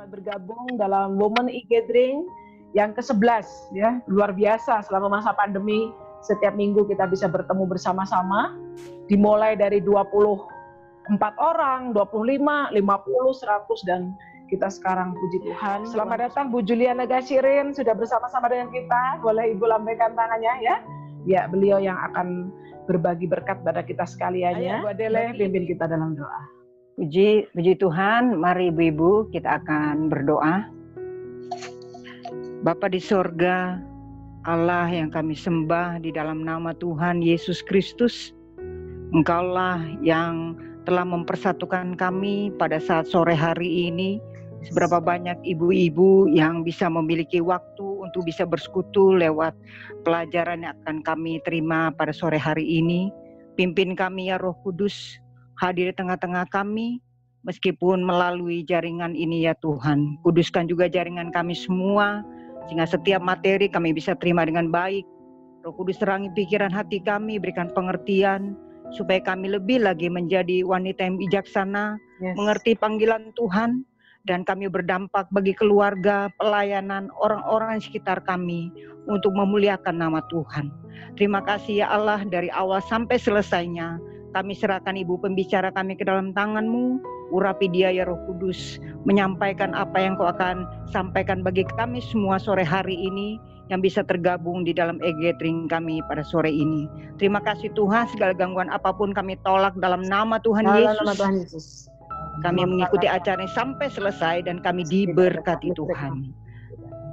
Bergabung dalam Women e-Gathering yang ke-11 ya, luar biasa selama masa pandemi. Setiap minggu kita bisa bertemu bersama-sama, dimulai dari 24 orang, 25, 50, 100, dan kita sekarang puji Tuhan. Selamat datang Bu Juliana Gashirin, sudah bersama-sama dengan kita. Boleh Ibu lambaikan tangannya ya. Ya, beliau yang akan berbagi berkat pada kita sekalian ya. Bu Adele, pimpin kita dalam doa. Puji Tuhan, mari ibu-ibu kita akan berdoa. Bapa di sorga, Allah yang kami sembah di dalam nama Tuhan Yesus Kristus, Engkaulah yang telah mempersatukan kami pada saat sore hari ini. Seberapa banyak ibu-ibu yang bisa memiliki waktu untuk bisa bersekutu lewat pelajaran yang akan kami terima pada sore hari ini. Pimpin kami ya Roh Kudus, hadir di tengah-tengah kami, meskipun melalui jaringan ini ya Tuhan. Kuduskan juga jaringan kami semua, sehingga setiap materi kami bisa terima dengan baik. Roh Kudus terangi pikiran hati kami, berikan pengertian, supaya kami lebih lagi menjadi wanita yang bijaksana, mengerti panggilan Tuhan, dan kami berdampak bagi keluarga, pelayanan, orang-orang di sekitar kami, untuk memuliakan nama Tuhan. Terima kasih ya Allah, dari awal sampai selesainya, kami serahkan Ibu pembicara kami ke dalam tangan-Mu. Urapi dia ya Roh Kudus, menyampaikan apa yang Kau akan sampaikan bagi kami semua sore hari ini, yang bisa tergabung di dalam e-gathering kami pada sore ini. Terima kasih Tuhan, segala gangguan apapun kami tolak dalam nama Tuhan Yesus. Kami mengikuti acara ini sampai selesai dan kami diberkati Tuhan.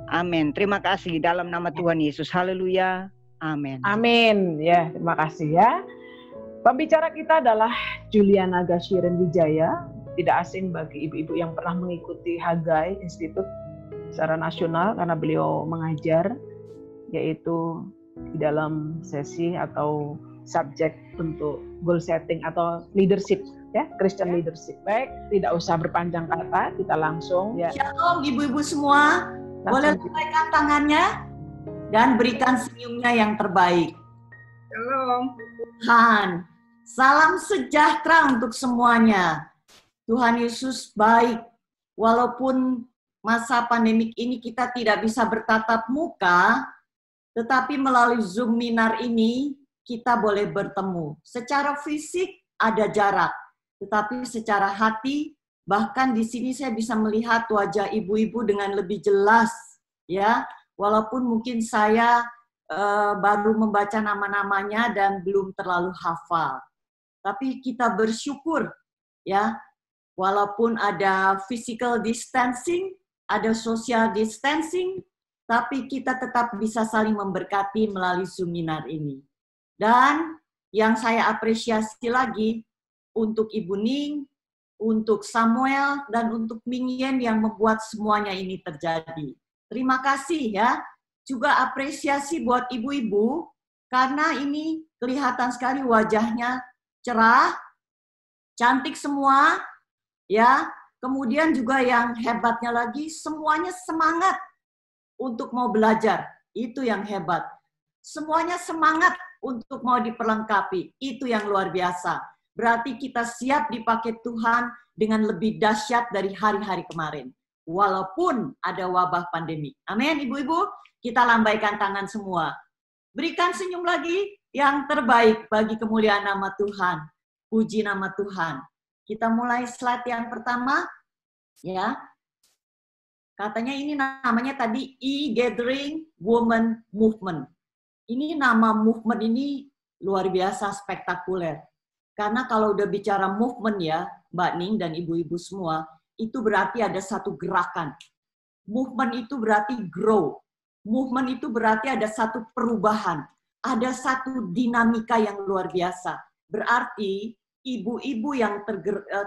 Amin. Terima kasih dalam nama Tuhan Yesus. Haleluya. Amin. Amin. Ya, terima kasih ya. Pembicara kita adalah Juliana Gashirin Wijaya, tidak asing bagi ibu-ibu yang pernah mengikuti Hagai Institute secara nasional karena beliau mengajar, yaitu di dalam sesi atau subjek untuk goal setting atau leadership, ya, Christian leadership. Baik, tidak usah berpanjang kata, kita langsung ya. Shalom ibu-ibu semua, boleh lambaikan tangannya dan berikan senyumnya yang terbaik. Shalom. Tuhan, salam sejahtera untuk semuanya. Tuhan Yesus baik, walaupun masa pandemik ini kita tidak bisa bertatap muka, tetapi melalui Zoom Minar ini kita boleh bertemu. Secara fisik ada jarak, tetapi secara hati, bahkan di sini saya bisa melihat wajah ibu-ibu dengan lebih jelas, ya. Walaupun mungkin saya baru membaca nama-namanya dan belum terlalu hafal. Tapi kita bersyukur, ya, walaupun ada physical distancing, ada social distancing, tapi kita tetap bisa saling memberkati melalui seminar ini. Dan yang saya apresiasi lagi untuk Ibu Ning, untuk Samuel, dan untuk Ming Yen yang membuat semuanya ini terjadi. Terima kasih ya. Juga apresiasi buat ibu-ibu, karena ini kelihatan sekali wajahnya cerah, cantik semua, ya. Kemudian juga yang hebatnya lagi, semuanya semangat untuk mau belajar. Itu yang hebat. Semuanya semangat untuk mau diperlengkapi. Itu yang luar biasa. Berarti kita siap dipakai Tuhan dengan lebih dahsyat dari hari-hari kemarin. Walaupun ada wabah pandemi. Amin, ibu-ibu. Kita lambaikan tangan semua. Berikan senyum lagi yang terbaik bagi kemuliaan nama Tuhan. Puji nama Tuhan. Kita mulai slide yang pertama. Ya. Katanya ini namanya tadi e-Gathering Women Movement. Ini nama movement ini luar biasa spektakuler. Karena kalau udah bicara movement ya, Mbak Ning dan ibu-ibu semua, itu berarti ada satu gerakan. Movement itu berarti grow. Movement itu berarti ada satu perubahan. Ada satu dinamika yang luar biasa. Berarti ibu-ibu yang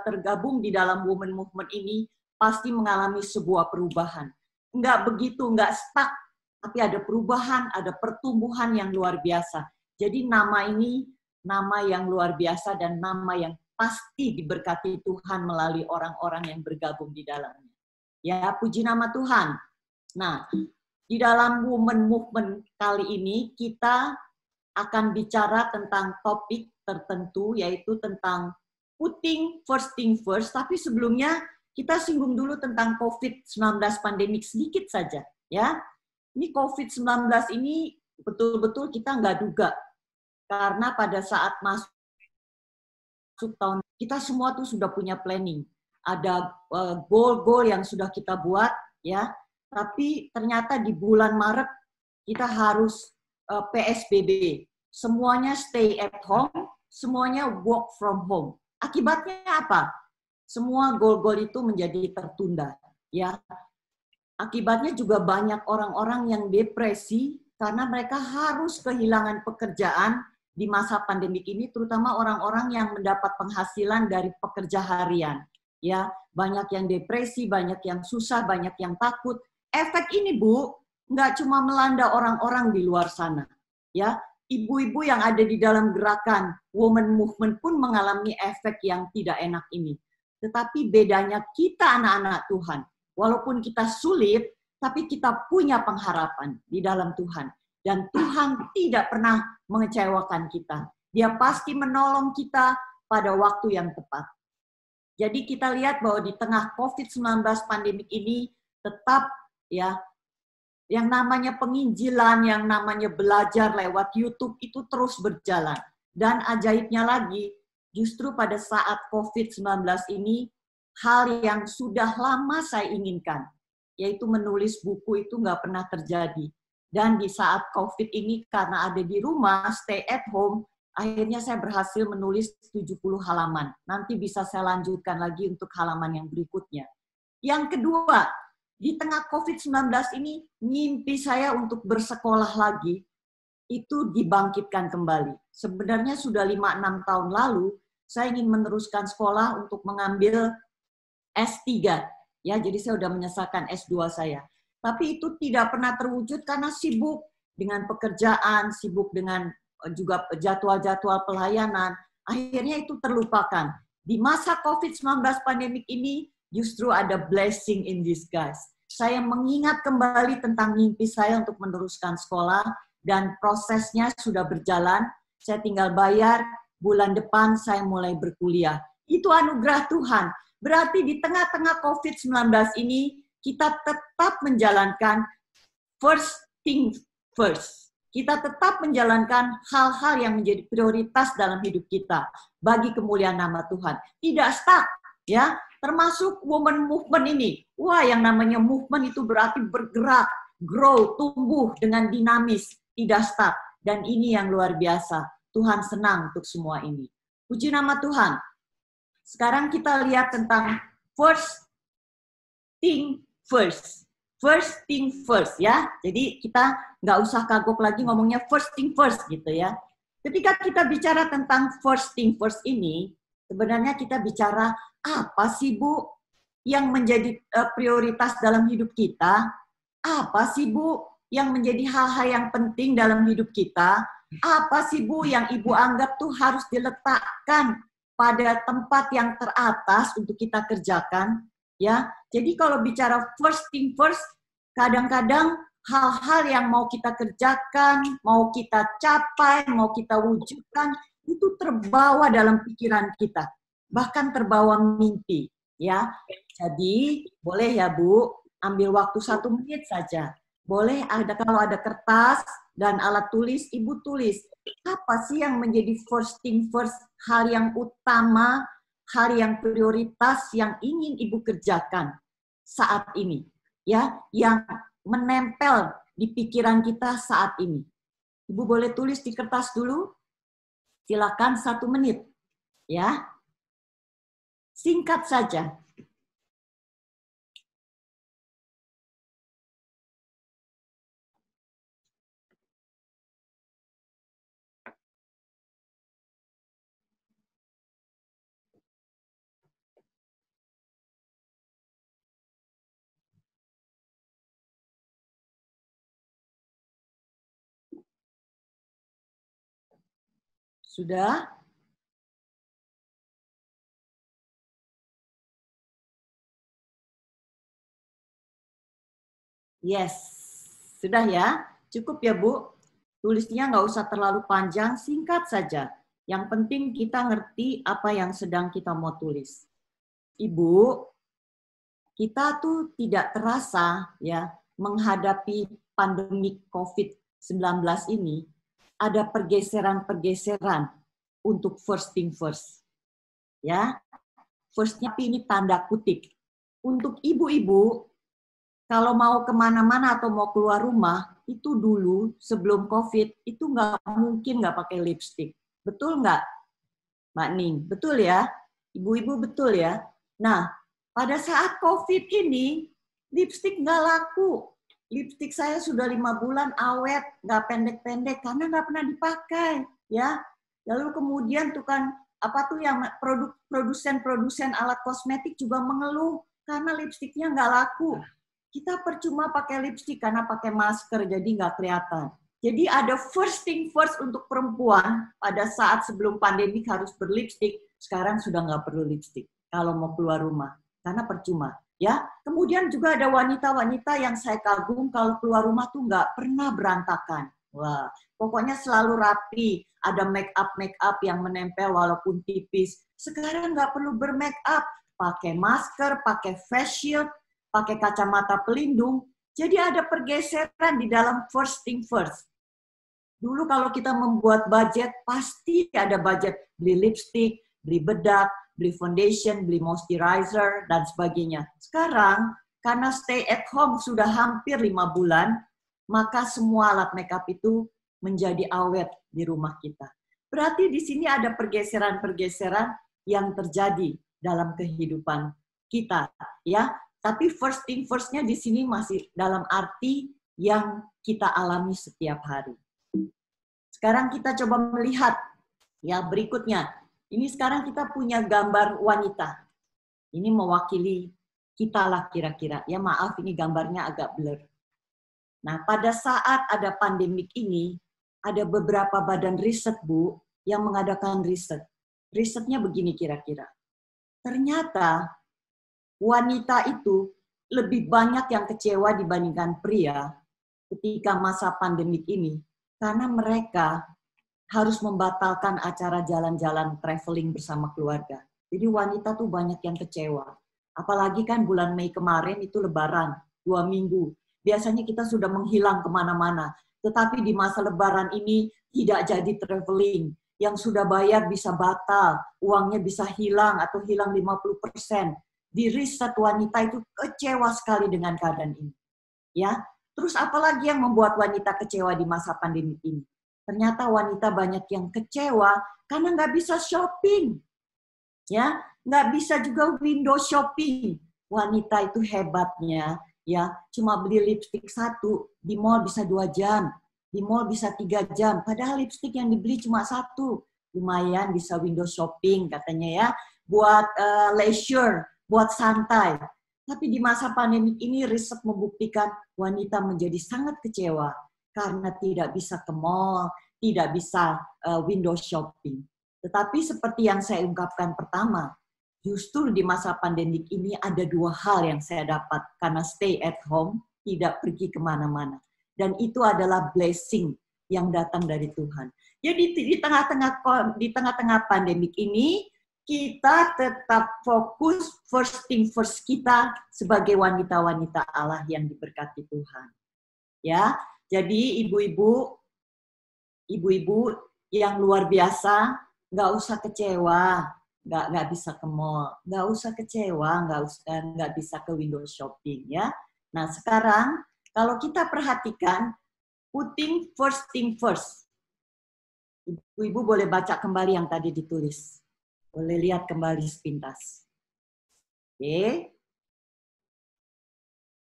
tergabung di dalam Women Movement ini pasti mengalami sebuah perubahan. Enggak begitu, enggak stuck, tapi ada perubahan, ada pertumbuhan yang luar biasa. Jadi nama ini nama yang luar biasa dan nama yang pasti diberkati Tuhan melalui orang-orang yang bergabung di dalamnya. Ya, puji nama Tuhan. Nah, di dalam Women Movement kali ini kita akan bicara tentang topik tertentu, yaitu tentang putting first thing first. Tapi sebelumnya Kita singgung dulu tentang COVID-19 pandemik sedikit saja, ya. Ini COVID-19 ini betul-betul kita nggak duga. Karena pada saat masuk tahun, kita semua tuh sudah punya planning. Ada goal-goal yang sudah kita buat, ya. Tapi ternyata di bulan Maret kita harus PSBB. Semuanya stay at home, semuanya work from home. Akibatnya apa? Semua goal-goal itu menjadi tertunda, ya. Akibatnya juga banyak orang-orang yang depresi karena mereka harus kehilangan pekerjaan di masa pandemik ini, terutama orang-orang yang mendapat penghasilan dari pekerja harian, ya. Banyak yang depresi, banyak yang susah, banyak yang takut. Efek ini, Bu, nggak cuma melanda orang-orang di luar sana, ya. Ibu-ibu yang ada di dalam gerakan Women Movement pun mengalami efek yang tidak enak ini. Tetapi bedanya kita anak-anak Tuhan, walaupun kita sulit, tapi kita punya pengharapan di dalam Tuhan. Dan Tuhan tidak pernah mengecewakan kita. Dia pasti menolong kita pada waktu yang tepat. Jadi kita lihat bahwa di tengah COVID-19 pandemik ini tetap, ya, yang namanya penginjilan, yang namanya belajar lewat YouTube itu terus berjalan. Dan ajaibnya lagi, justru pada saat COVID-19 ini, hal yang sudah lama saya inginkan, yaitu menulis buku itu nggak pernah terjadi. Dan di saat COVID ini, karena ada di rumah, stay at home, akhirnya saya berhasil menulis 70 halaman. Nanti bisa saya lanjutkan lagi untuk halaman yang berikutnya. Yang kedua, di tengah COVID-19 ini, mimpi saya untuk bersekolah lagi, itu dibangkitkan kembali. Sebenarnya sudah 5-6 tahun lalu, saya ingin meneruskan sekolah untuk mengambil S3. Ya, jadi saya sudah menyelesaikan S2 saya. Tapi itu tidak pernah terwujud karena sibuk dengan pekerjaan, sibuk dengan juga jadwal-jadwal pelayanan. Akhirnya itu terlupakan. Di masa COVID-19 pandemik ini, justru ada blessing in disguise. Saya mengingat kembali tentang mimpi saya untuk meneruskan sekolah, dan prosesnya sudah berjalan. Saya tinggal bayar, bulan depan saya mulai berkuliah. Itu anugerah Tuhan. Berarti di tengah-tengah COVID-19 ini, kita tetap menjalankan first thing first. Kita tetap menjalankan hal-hal yang menjadi prioritas dalam hidup kita bagi kemuliaan nama Tuhan. Tidak stuck, ya. Termasuk woman movement ini. Wah, yang namanya movement itu berarti bergerak, grow, tumbuh dengan dinamis, tidak stuck. Dan ini yang luar biasa. Tuhan senang untuk semua ini. Puji nama Tuhan. Sekarang kita lihat tentang first thing first. First thing first, ya. Jadi kita nggak usah kagok lagi ngomongnya first thing first gitu ya. Ketika kita bicara tentang first thing first ini, sebenarnya kita bicara apa sih, Bu, yang menjadi prioritas dalam hidup kita? Apa sih, Bu, yang menjadi hal-hal yang penting dalam hidup kita? Apa sih, Bu, yang Ibu anggap tuh harus diletakkan pada tempat yang teratas untuk kita kerjakan? Ya, jadi kalau bicara first thing first, kadang-kadang hal-hal yang mau kita kerjakan, mau kita capai, mau kita wujudkan, itu terbawa dalam pikiran kita. Bahkan terbawa mimpi, ya. Jadi, boleh ya, Bu, ambil waktu 1 menit saja. Boleh kalau ada kertas dan alat tulis, Ibu tulis. Apa sih yang menjadi first thing first, hal yang utama, hal yang prioritas yang ingin Ibu kerjakan saat ini, ya, yang menempel di pikiran kita saat ini. Ibu boleh tulis di kertas dulu. Silakan 1 menit, ya. Singkat saja. Sudah? Yes. Sudah ya? Cukup ya, Bu? Tulisnya nggak usah terlalu panjang, singkat saja. Yang penting kita ngerti apa yang sedang kita mau tulis. Ibu, kita tuh tidak terasa ya menghadapi pandemi COVID-19 ini ada pergeseran-pergeseran untuk first thing first. Ya, first-nya ini tanda kutip. Untuk ibu-ibu, kalau mau kemana-mana atau mau keluar rumah, itu dulu sebelum COVID, itu nggak mungkin nggak pakai lipstick. Betul nggak, Mbak Ning? Betul ya? Ibu-ibu betul ya? Nah, pada saat COVID ini, lipstick nggak laku. Lipstick saya sudah 5 bulan awet, nggak pendek-pendek, karena nggak pernah dipakai. Ya. Lalu kemudian tuh kan, apa tuh yang produsen alat kosmetik juga mengeluh, karena lipstiknya nggak laku. Kita percuma pakai lipstik karena pakai masker, jadi nggak kelihatan. Jadi ada first thing first untuk perempuan pada saat sebelum pandemi harus berlipstik, sekarang sudah nggak perlu lipstik kalau mau keluar rumah, karena percuma. Ya, kemudian juga ada wanita-wanita yang saya kagum kalau keluar rumah tuh nggak pernah berantakan. Wah, pokoknya selalu rapi, ada make up yang menempel walaupun tipis. Sekarang nggak perlu bermake up, pakai masker, pakai face shield, pakai kacamata pelindung. Jadi ada pergeseran di dalam first thing first. Dulu kalau kita membuat budget, pasti ada budget beli lipstick, beli bedak, beli foundation, beli moisturizer, dan sebagainya. Sekarang, karena stay at home sudah hampir 5 bulan, maka semua alat makeup itu menjadi awet di rumah kita. Berarti di sini ada pergeseran-pergeseran yang terjadi dalam kehidupan kita, ya. Tapi first thing first-nya di sini masih dalam arti yang kita alami setiap hari. Sekarang kita coba melihat ya berikutnya. Ini sekarang kita punya gambar wanita. Ini mewakili kita lah kira-kira. Ya maaf ini gambarnya agak blur. Nah pada saat ada pandemik ini, ada beberapa badan riset Bu yang mengadakan riset. Risetnya begini kira-kira. Ternyata wanita itu lebih banyak yang kecewa dibandingkan pria ketika masa pandemik ini. Karena mereka harus membatalkan acara jalan-jalan traveling bersama keluarga. Jadi wanita tuh banyak yang kecewa. Apalagi kan bulan Mei kemarin itu lebaran, 2 minggu. Biasanya kita sudah menghilang kemana-mana. Tetapi di masa lebaran ini tidak jadi traveling. Yang sudah bayar bisa batal, uangnya bisa hilang atau hilang 50%. Di riset wanita itu kecewa sekali dengan keadaan ini. Ya, terus apalagi yang membuat wanita kecewa di masa pandemi ini? Ternyata wanita banyak yang kecewa karena nggak bisa shopping. Ya, nggak bisa juga window shopping. Wanita itu hebatnya, ya, cuma beli lipstik 1, di mall bisa 2 jam, di mall bisa 3 jam. Padahal lipstik yang dibeli cuma 1. Lumayan bisa window shopping katanya ya, buat leisure, buat santai. Tapi di masa pandemi ini riset membuktikan wanita menjadi sangat kecewa karena tidak bisa ke mall, tidak bisa window shopping. Tetapi seperti yang saya ungkapkan pertama, justru di masa pandemik ini ada 2 hal yang saya dapat karena stay at home, tidak pergi kemana-mana. Dan itu adalah blessing yang datang dari Tuhan. Jadi di tengah-tengah pandemik ini, kita tetap fokus first thing first kita sebagai wanita-wanita Allah yang diberkati Tuhan. Ya, jadi ibu-ibu yang luar biasa, nggak usah kecewa, nggak bisa ke mall, nggak usah kecewa, nggak bisa ke window shopping ya. Nah sekarang kalau kita perhatikan, putting first thing first. Ibu-ibu boleh baca kembali yang tadi ditulis, boleh lihat kembali sepintas. Oke.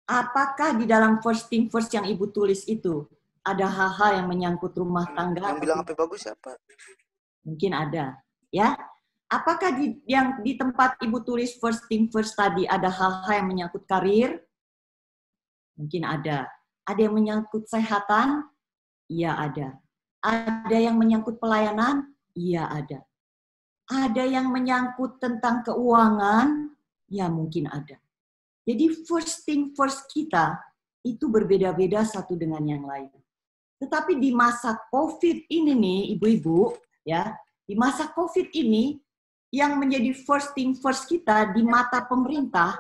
Apakah di dalam first thing first yang ibu tulis itu ada hal-hal yang menyangkut rumah tangga? Yang bilang HP bagus siapa? Mungkin ada, ya. Apakah di tempat ibu tulis first thing first tadi ada hal-hal yang menyangkut karir? Mungkin ada. Ada yang menyangkut kesehatan? Iya ada. Ada yang menyangkut pelayanan? Iya ada. Ada yang menyangkut tentang keuangan? Ya mungkin ada. Jadi first thing first kita itu berbeda-beda satu dengan yang lain. Tetapi di masa COVID ini nih, ibu-ibu, ya, di masa COVID ini yang menjadi first thing first kita di mata pemerintah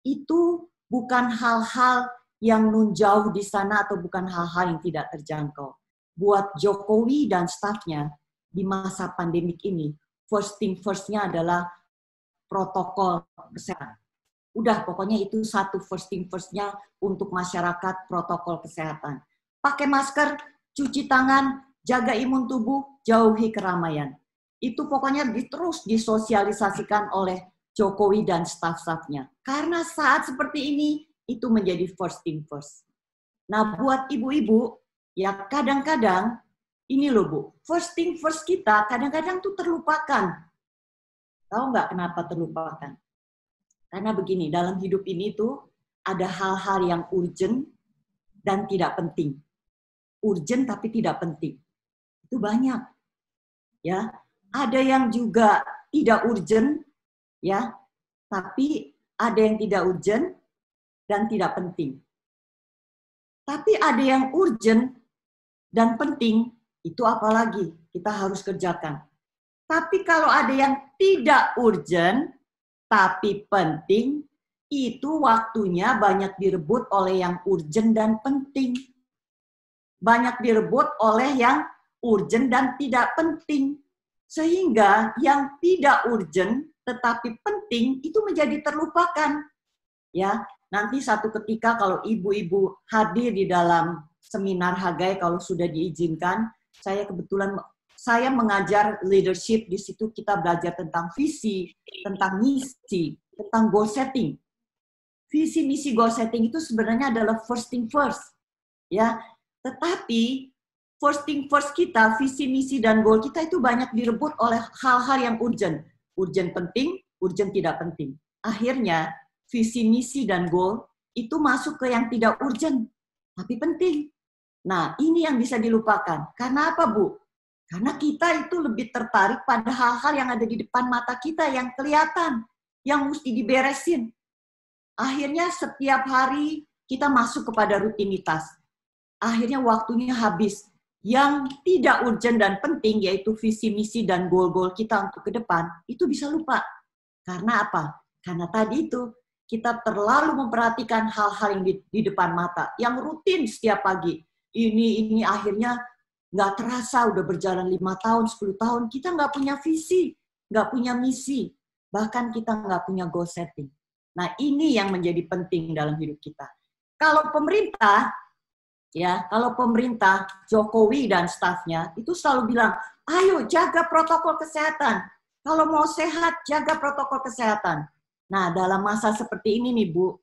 itu bukan hal-hal yang nun jauh di sana atau bukan hal-hal yang tidak terjangkau. Buat Jokowi dan stafnya di masa pandemik ini, first thing first-nya adalah protokol kesehatan. Udah, pokoknya itu satu first thing first-nya untuk masyarakat, protokol kesehatan. Pakai masker, cuci tangan, jaga imun tubuh, jauhi keramaian. Itu pokoknya terus disosialisasikan oleh Jokowi dan staf-stafnya. Karena saat seperti ini, itu menjadi first thing first. Nah, buat ibu-ibu, ya kadang-kadang, ini loh Bu, first thing first kita kadang-kadang tuh terlupakan. Tahu nggak kenapa terlupakan? Karena begini, dalam hidup ini tuh ada hal-hal yang urgent dan tidak penting. Urgent tapi tidak penting. Itu banyak. Ya, ada yang juga tidak urgent, ya, tapi ada yang tidak urgent dan tidak penting. Tapi ada yang urgent dan penting, itu apalagi kita harus kerjakan. Tapi kalau ada yang tidak urgent tapi penting, itu waktunya banyak direbut oleh yang urgent dan penting. Banyak direbut oleh yang urgent dan tidak penting. Sehingga yang tidak urgent tetapi penting itu menjadi terlupakan. Ya, nanti satu ketika kalau ibu-ibu hadir di dalam seminar Hagai kalau sudah diizinkan, saya mengajar leadership, di situ kita belajar tentang visi, tentang misi, tentang goal setting. Visi, misi, goal setting itu sebenarnya adalah first thing first. Ya, tetapi first thing first kita, visi, misi, dan goal kita itu banyak direbut oleh hal-hal yang urgent. Urgent penting, urgent tidak penting. Akhirnya, visi, misi, dan goal itu masuk ke yang tidak urgent, tapi penting. Nah, ini yang bisa dilupakan. Karena apa, Bu? Karena kita itu lebih tertarik pada hal-hal yang ada di depan mata kita, yang kelihatan, yang mesti diberesin. Akhirnya setiap hari kita masuk kepada rutinitas. Akhirnya waktunya habis. Yang tidak urgent dan penting, yaitu visi, misi, dan goal-goal kita untuk ke depan, itu bisa lupa. Karena apa? Karena tadi itu, kita terlalu memperhatikan hal-hal yang di depan mata, yang rutin setiap pagi. Ini akhirnya nggak terasa udah berjalan 5 tahun, 10 tahun, kita nggak punya visi, nggak punya misi, bahkan kita nggak punya goal setting. Nah, ini yang menjadi penting dalam hidup kita. Kalau pemerintah, Jokowi dan stafnya itu selalu bilang, ayo jaga protokol kesehatan. Kalau mau sehat, jaga protokol kesehatan. Nah, dalam masa seperti ini nih Bu,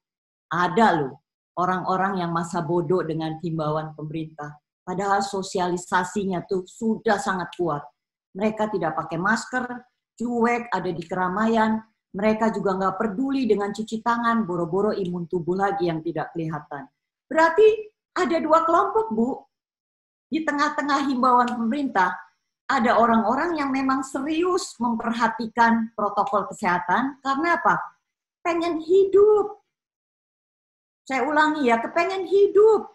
ada loh orang-orang yang masa bodoh dengan himbauan pemerintah. Padahal sosialisasinya tuh sudah sangat kuat. Mereka tidak pakai masker, cuek, ada di keramaian. Mereka juga nggak peduli dengan cuci tangan, boro-boro imun tubuh lagi yang tidak kelihatan. Berarti ada dua kelompok, Bu. Di tengah-tengah himbauan pemerintah, ada orang-orang yang memang serius memperhatikan protokol kesehatan. Karena apa? Pengen hidup. Saya ulangi ya, kepengen hidup.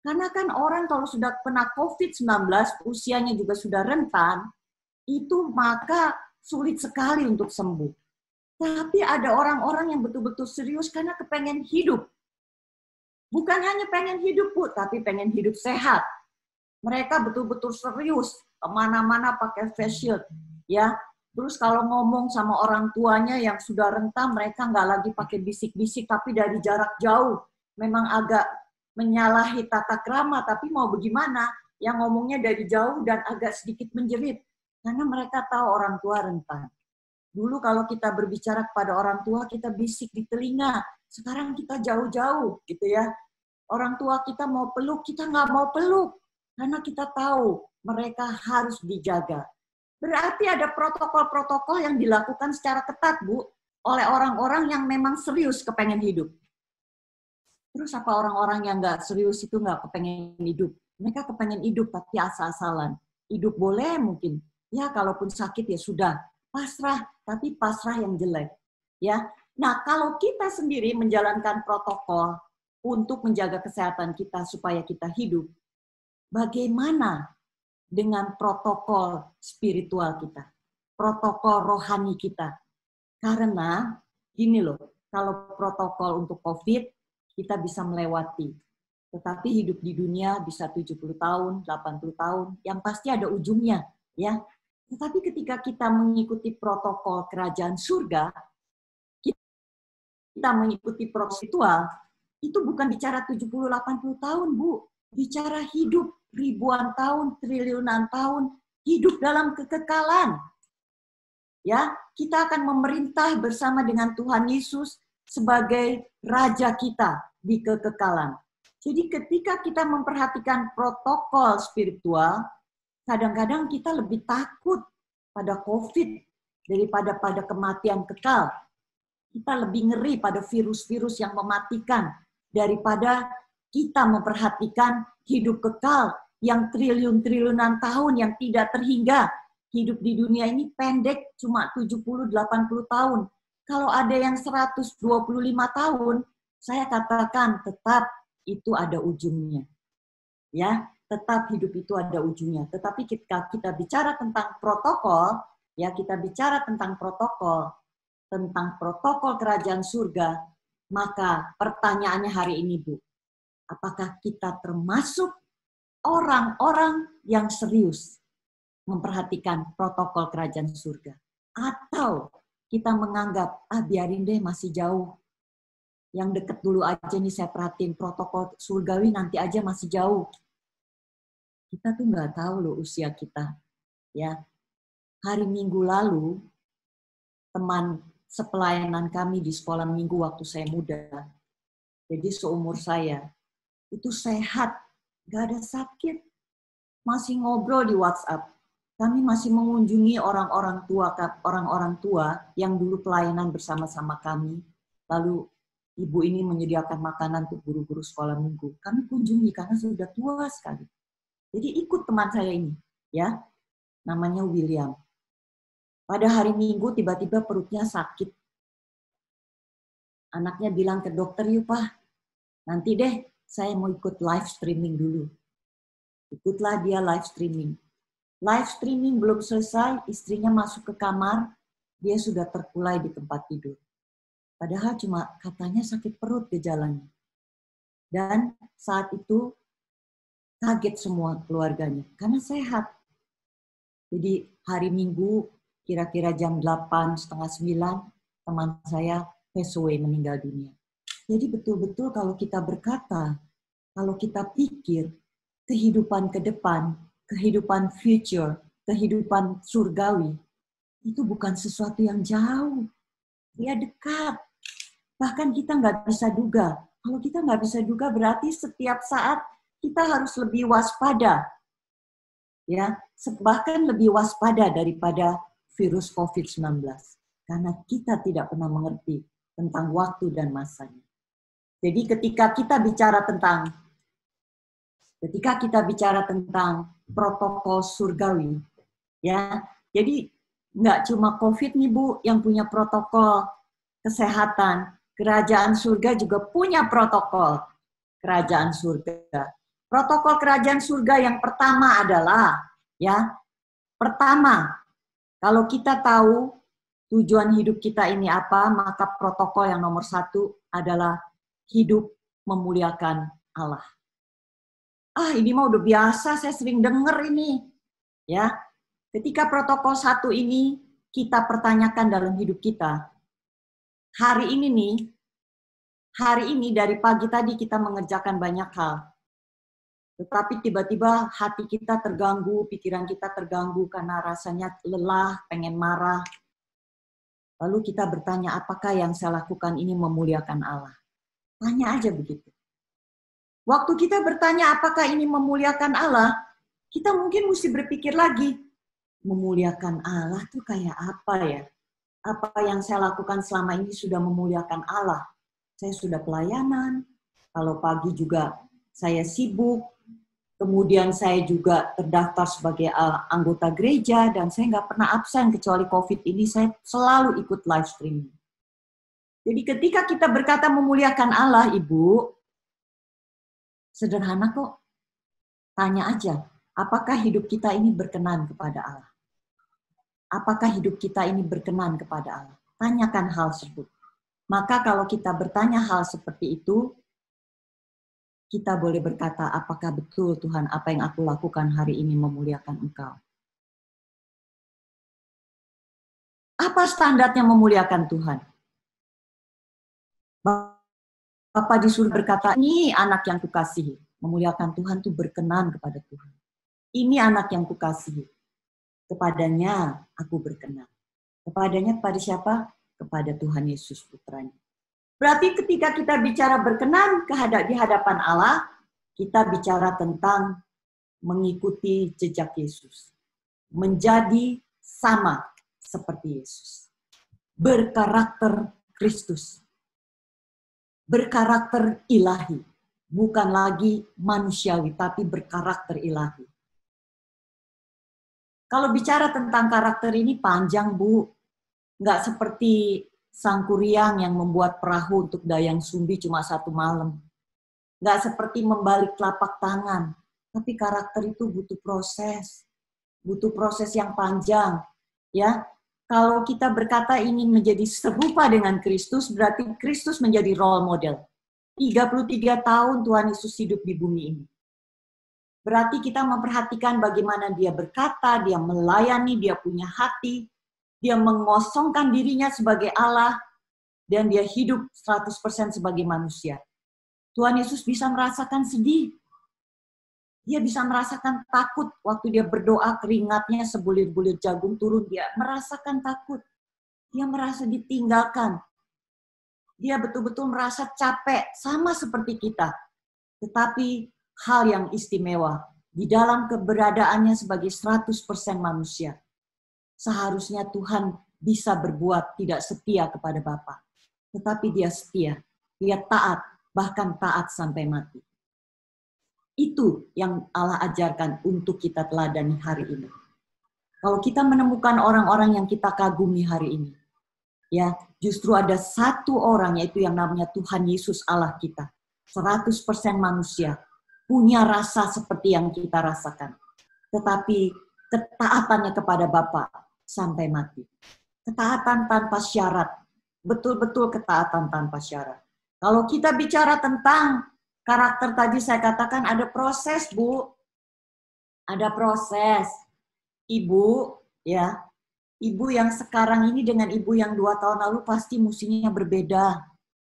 Karena kan orang kalau sudah kena COVID-19, usianya juga sudah rentan, itu maka sulit sekali untuk sembuh. Tapi ada orang-orang yang betul-betul serius karena kepengen hidup. Bukan hanya pengen hidup, Bu, tapi pengen hidup sehat. Mereka betul-betul serius, kemana-mana pakai face shield. Ya. Terus kalau ngomong sama orang tuanya yang sudah rentan, mereka nggak lagi pakai bisik-bisik, tapi dari jarak jauh. Memang agak menyalahi tata krama, tapi mau bagaimana? Yang ngomongnya dari jauh dan agak sedikit menjerit. Karena mereka tahu orang tua rentan. Dulu kalau kita berbicara kepada orang tua, kita bisik di telinga. Sekarang kita jauh-jauh, gitu ya. Orang tua kita mau peluk, kita nggak mau peluk. Karena kita tahu mereka harus dijaga. Berarti ada protokol-protokol yang dilakukan secara ketat, Bu, oleh orang-orang yang memang serius kepengen hidup. Terus apa orang-orang yang nggak serius itu nggak kepengen hidup? Mereka kepengen hidup tapi asal-asalan. Hidup boleh mungkin. Ya kalaupun sakit ya sudah. Pasrah, tapi pasrah yang jelek. Ya. Nah kalau kita sendiri menjalankan protokol untuk menjaga kesehatan kita supaya kita hidup, bagaimana dengan protokol spiritual kita? Protokol rohani kita? Karena gini loh, kalau protokol untuk COVID kita bisa melewati. Tetapi hidup di dunia bisa 70 tahun, 80 tahun, yang pasti ada ujungnya, ya. Tetapi ketika kita mengikuti protokol kerajaan surga, kita mengikuti proses ritual, itu bukan bicara 70-80 tahun, Bu. Bicara hidup ribuan tahun, triliunan tahun, hidup dalam kekekalan. Ya, kita akan memerintah bersama dengan Tuhan Yesus sebagai raja kita di kekekalan. Jadi ketika kita memperhatikan protokol spiritual, kadang-kadang kita lebih takut pada COVID daripada pada kematian kekal. Kita lebih ngeri pada virus-virus yang mematikan daripada kita memperhatikan hidup kekal yang triliun-triliunan tahun yang tidak terhingga. Hidup di dunia ini pendek, cuma 70-80 tahun. Kalau ada yang 125 tahun, saya katakan tetap itu ada ujungnya. Ya, tetap hidup itu ada ujungnya. Tetapi ketika kita bicara tentang protokol, ya kita bicara tentang protokol kerajaan surga, maka pertanyaannya hari ini, Bu, apakah kita termasuk orang-orang yang serius memperhatikan protokol kerajaan surga? Atau kita menganggap, biarin deh masih jauh. Yang deket dulu aja nih saya perhatiin, protokol surgawi nanti aja masih jauh. Kita tuh nggak tahu loh usia kita. Ya, hari Minggu lalu, teman sepelayanan kami di sekolah minggu waktu saya muda, jadi seumur saya, itu sehat, nggak ada sakit, masih ngobrol di WhatsApp. Kami masih mengunjungi orang-orang tua yang dulu pelayanan bersama-sama kami. Lalu ibu ini menyediakan makanan untuk guru-guru sekolah minggu. Kami kunjungi karena sudah tua sekali. Jadi ikut teman saya ini, ya, namanya William. Pada hari Minggu tiba-tiba perutnya sakit. Anaknya bilang ke dokter, yuk Pak, nanti deh saya mau ikut live streaming dulu. Ikutlah dia live streaming. Live streaming belum selesai, istrinya masuk ke kamar, dia sudah terkulai di tempat tidur. Padahal cuma katanya sakit perut gejalanya. Dan saat itu kaget semua keluarganya, karena sehat. Jadi hari Minggu, kira-kira jam 8, setengah 9, teman saya pass away, meninggal dunia. Jadi betul-betul kalau kita berkata, kalau kita pikir kehidupan ke depan, kehidupan future, kehidupan surgawi, itu bukan sesuatu yang jauh. Dia dekat. Bahkan kita nggak bisa duga. Kalau kita nggak bisa duga, berarti setiap saat kita harus lebih waspada. Ya, bahkan lebih waspada daripada virus COVID-19. Karena kita tidak pernah mengerti tentang waktu dan masanya. Jadi ketika kita bicara tentang protokol surgawi, ya, jadi nggak cuma COVID nih Bu yang punya protokol kesehatan, kerajaan surga juga punya protokol kerajaan surga. Protokol kerajaan surga yang pertama adalah, ya, kalau kita tahu tujuan hidup kita ini apa, maka protokol yang nomor 1 adalah hidup memuliakan Allah. Ini mah udah biasa, saya sering dengar ini. Ya, ketika protokol 1 ini kita pertanyakan dalam hidup kita. Hari ini dari pagi tadi kita mengerjakan banyak hal. Tetapi tiba-tiba hati kita terganggu, pikiran kita terganggu karena rasanya lelah, pengen marah. Lalu kita bertanya, apakah yang saya lakukan ini memuliakan Allah? Tanya aja begitu. Waktu kita bertanya apakah ini memuliakan Allah, kita mungkin mesti berpikir lagi, memuliakan Allah tuh kayak apa ya? Apa yang saya lakukan selama ini sudah memuliakan Allah? Saya sudah pelayanan, kalau pagi juga saya sibuk, kemudian saya juga terdaftar sebagai anggota gereja, dan saya nggak pernah absen kecuali COVID ini, saya selalu ikut live streaming. Jadi ketika kita berkata memuliakan Allah, Ibu, sederhana kok. Tanya aja, apakah hidup kita ini berkenan kepada Allah? Apakah hidup kita ini berkenan kepada Allah? Tanyakan hal tersebut. Maka kalau kita bertanya hal seperti itu, kita boleh berkata, apakah betul Tuhan apa yang aku lakukan hari ini memuliakan Engkau? Apa standarnya memuliakan Tuhan? Bapak disuruh berkata, ini anak yang kukasihi. Memuliakan Tuhan itu berkenan kepada Tuhan. Ini anak yang kukasihi. Kepadanya aku berkenan. Kepadanya kepada siapa? Kepada Tuhan Yesus Putranya. Berarti ketika kita bicara berkenan di hadapan Allah, kita bicara tentang mengikuti jejak Yesus. Menjadi sama seperti Yesus. Berkarakter Kristus. Berkarakter ilahi. Bukan lagi manusiawi, tapi berkarakter ilahi. Kalau bicara tentang karakter ini panjang, Bu. Nggak seperti Sang Kuryang yang membuat perahu untuk Dayang Sumbi cuma 1 malam. Nggak seperti membalik telapak tangan. Tapi karakter itu butuh proses. Butuh proses yang panjang. Ya, kalau kita berkata ingin menjadi serupa dengan Kristus, berarti Kristus menjadi role model. 33 tahun Tuhan Yesus hidup di bumi ini. Berarti kita memperhatikan bagaimana dia berkata, dia melayani, dia punya hati, dia mengosongkan dirinya sebagai Allah, dan dia hidup 100% sebagai manusia. Tuhan Yesus bisa merasakan sedih. Dia bisa merasakan takut waktu dia berdoa, keringatnya sebulir-bulir jagung turun. Dia merasakan takut. Dia merasa ditinggalkan. Dia betul-betul merasa capek, sama seperti kita. Tetapi hal yang istimewa, di dalam keberadaannya sebagai 100% manusia, seharusnya Tuhan bisa berbuat tidak setia kepada Bapa. Tetapi dia setia, dia taat, bahkan taat sampai mati. Itu yang Allah ajarkan untuk kita teladani hari ini. Kalau kita menemukan orang-orang yang kita kagumi hari ini, ya, justru ada satu orang, yaitu yang namanya Tuhan Yesus Allah kita. 100% manusia, punya rasa seperti yang kita rasakan. Tetapi ketaatannya kepada Bapa sampai mati. Ketaatan tanpa syarat. Betul-betul ketaatan tanpa syarat. Kalau kita bicara tentang karakter tadi saya katakan ada proses, Bu. Ada proses. Ibu, ya. Ibu yang sekarang ini dengan ibu yang 2 tahun lalu pasti musimnya berbeda.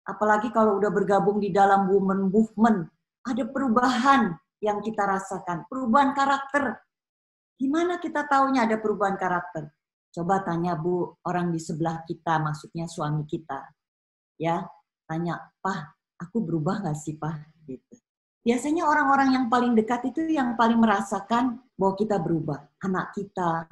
Apalagi kalau udah bergabung di dalam women movement. Ada perubahan yang kita rasakan. Perubahan karakter. Gimana kita taunya ada perubahan karakter? Coba tanya Bu, orang di sebelah kita, maksudnya suami kita. Ya, tanya, "Pah, aku berubah gak sih, Pah?" Gitu. Biasanya orang-orang yang paling dekat itu yang paling merasakan bahwa kita berubah. Anak kita,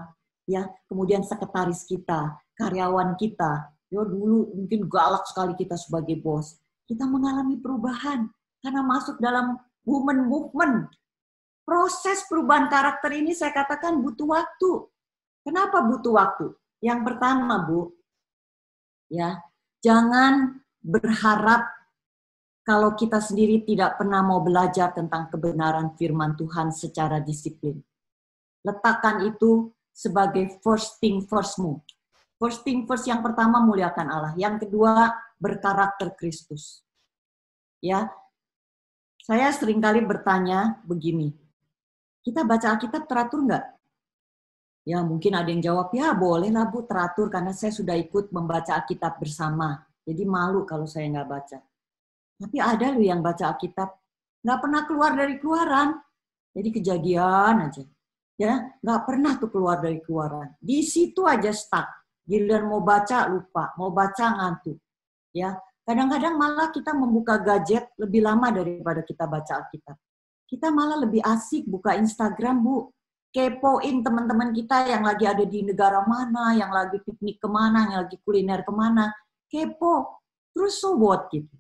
ya, kemudian sekretaris kita, karyawan kita. Ya, dulu mungkin galak sekali kita sebagai bos. Kita mengalami perubahan karena masuk dalam women movement. Proses perubahan karakter ini saya katakan butuh waktu. Kenapa butuh waktu? Yang pertama, Bu, ya, jangan berharap kalau kita sendiri tidak pernah mau belajar tentang kebenaran firman Tuhan secara disiplin. Letakkan itu sebagai first thing firstmu. First thing first, yang pertama muliakan Allah. Yang kedua, berkarakter Kristus. Ya, saya seringkali bertanya begini, kita baca Alkitab teratur nggak? Ya mungkin ada yang jawab, ya bolehlah Bu teratur karena saya sudah ikut membaca Alkitab bersama. Jadi malu kalau saya nggak baca. Tapi ada loh yang baca Alkitab, nggak pernah keluar dari keluaran. Jadi kejadian aja. Ya, nggak pernah tuh keluar dari keluaran. Di situ aja stuck. Giliran mau baca lupa, mau baca ngantuk. Ya, kadang-kadang malah kita membuka gadget lebih lama daripada kita baca Alkitab. Kita malah lebih asik buka Instagram, Bu. Kepoin teman-teman kita yang lagi ada di negara mana, yang lagi piknik kemana, yang lagi kuliner kemana. Kepo. Terus so what gitu.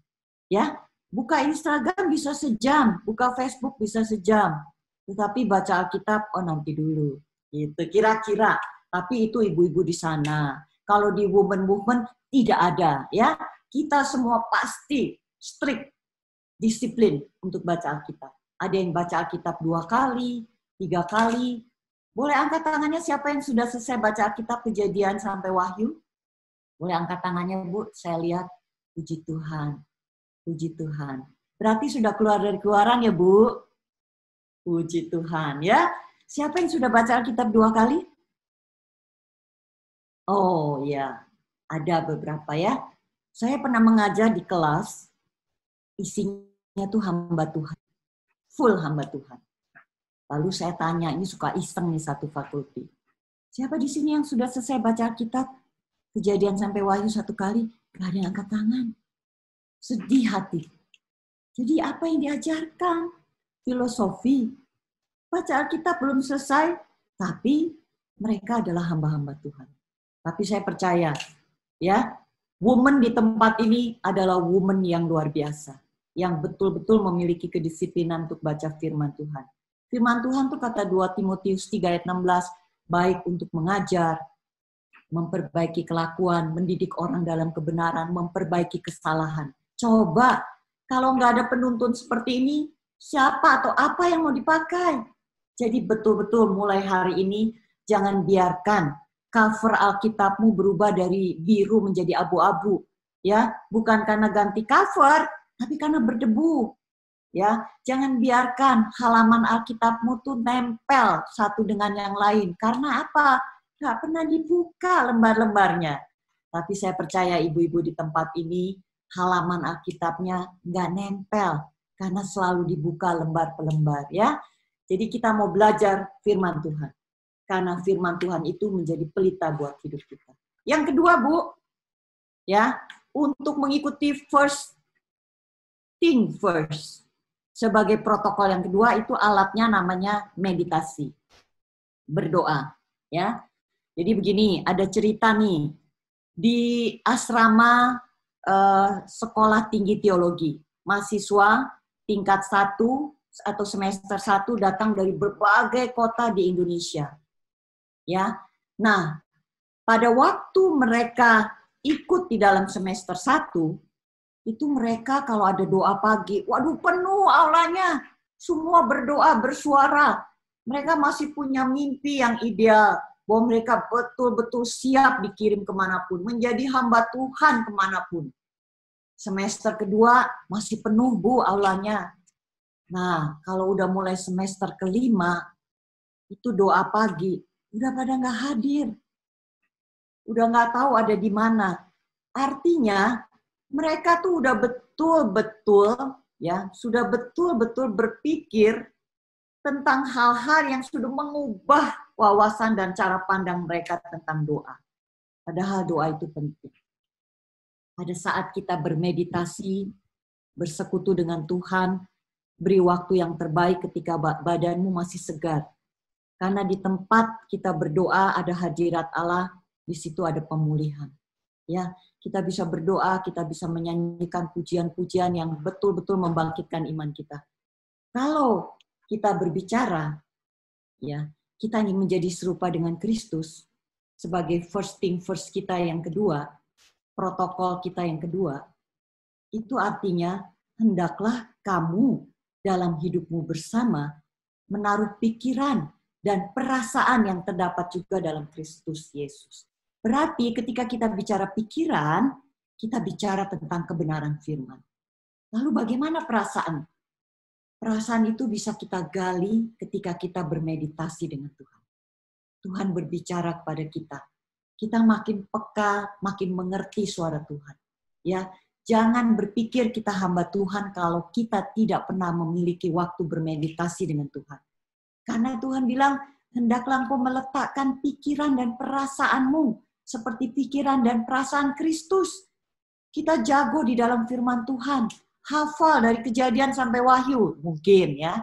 Ya, buka Instagram bisa sejam, buka Facebook bisa sejam. Tetapi baca Alkitab, oh nanti dulu. Gitu, kira-kira. Tapi itu ibu-ibu di sana. Kalau di women movement tidak ada, ya. Kita semua pasti strict, disiplin untuk baca Alkitab. Ada yang baca Alkitab 2 kali, 3 kali. Boleh angkat tangannya siapa yang sudah selesai baca Alkitab Kejadian sampai Wahyu? Boleh angkat tangannya, Bu, saya lihat. Puji Tuhan. Puji Tuhan. Berarti sudah keluar dari keluaran ya, Bu? Puji Tuhan ya. Siapa yang sudah baca Alkitab 2 kali? Oh ya, ada beberapa ya. Saya pernah mengajar di kelas, isinya tuh hamba Tuhan. Full hamba Tuhan. Lalu saya tanya, ini suka iseng nih satu fakulti. Siapa di sini yang sudah selesai baca Alkitab? Kejadian sampai Wahyu 1 kali? Gak ada yang angkat tangan. Sedih hati. Jadi apa yang diajarkan? Filosofi. Baca Alkitab belum selesai, tapi mereka adalah hamba-hamba Tuhan. Tapi saya percaya, ya, woman di tempat ini adalah woman yang luar biasa. Yang betul-betul memiliki kedisiplinan untuk baca firman Tuhan. Firman Tuhan itu kata 2 Timotius 3 ayat 16, baik untuk mengajar, memperbaiki kelakuan, mendidik orang dalam kebenaran, memperbaiki kesalahan. Coba, kalau nggak ada penuntun seperti ini, siapa atau apa yang mau dipakai? Jadi betul-betul mulai hari ini, jangan biarkan cover Alkitabmu berubah dari biru menjadi abu-abu. Ya, bukan karena ganti cover, tapi karena berdebu. Ya, jangan biarkan halaman Alkitabmu tuh nempel satu dengan yang lain. Karena apa? Nggak pernah dibuka lembar-lembarnya. Tapi saya percaya ibu-ibu di tempat ini, halaman Alkitabnya nggak nempel. Karena selalu dibuka lembar per lembar. Ya. Jadi kita mau belajar firman Tuhan. Karena firman Tuhan itu menjadi pelita buat hidup kita. Yang kedua, Bu, ya, untuk mengikuti first thing first. Sebagai protokol yang kedua itu alatnya namanya meditasi. Berdoa, ya. Jadi begini, ada cerita nih di asrama sekolah tinggi teologi. Mahasiswa tingkat 1 atau semester 1 datang dari berbagai kota di Indonesia. Ya. Nah, pada waktu mereka ikut di dalam semester 1, itu mereka kalau ada doa pagi, waduh penuh aulanya. Semua berdoa, bersuara. Mereka masih punya mimpi yang ideal. Bahwa mereka betul-betul siap dikirim kemanapun. Menjadi hamba Tuhan kemanapun. Semester kedua masih penuh, Bu, aulanya. Nah, kalau udah mulai semester kelima, itu doa pagi. Udah pada nggak hadir. Udah nggak tahu ada di mana. Artinya, mereka tuh udah betul-betul ya, sudah betul-betul berpikir tentang hal-hal yang sudah mengubah wawasan dan cara pandang mereka tentang doa. Padahal doa itu penting. Pada saat kita bermeditasi, bersekutu dengan Tuhan, beri waktu yang terbaik ketika badanmu masih segar. Karena di tempat kita berdoa ada hadirat Allah, di situ ada pemulihan. Ya, kita bisa berdoa, kita bisa menyanyikan pujian-pujian yang betul-betul membangkitkan iman kita. Kalau kita berbicara, ya, kita ingin menjadi serupa dengan Kristus sebagai first thing first kita yang kedua, protokol kita yang kedua, itu artinya hendaklah kamu dalam hidupmu bersama menaruh pikiran dan perasaan yang terdapat juga dalam Kristus Yesus. Berarti ketika kita bicara pikiran, kita bicara tentang kebenaran firman. Lalu bagaimana perasaan? Perasaan itu bisa kita gali ketika kita bermeditasi dengan Tuhan. Tuhan berbicara kepada kita. Kita makin peka, makin mengerti suara Tuhan. Ya, jangan berpikir kita hamba Tuhan kalau kita tidak pernah memiliki waktu bermeditasi dengan Tuhan. Karena Tuhan bilang, hendaklah engkau meletakkan pikiran dan perasaanmu seperti pikiran dan perasaan Kristus. Kita jago di dalam firman Tuhan. Hafal dari Kejadian sampai Wahyu. Mungkin ya.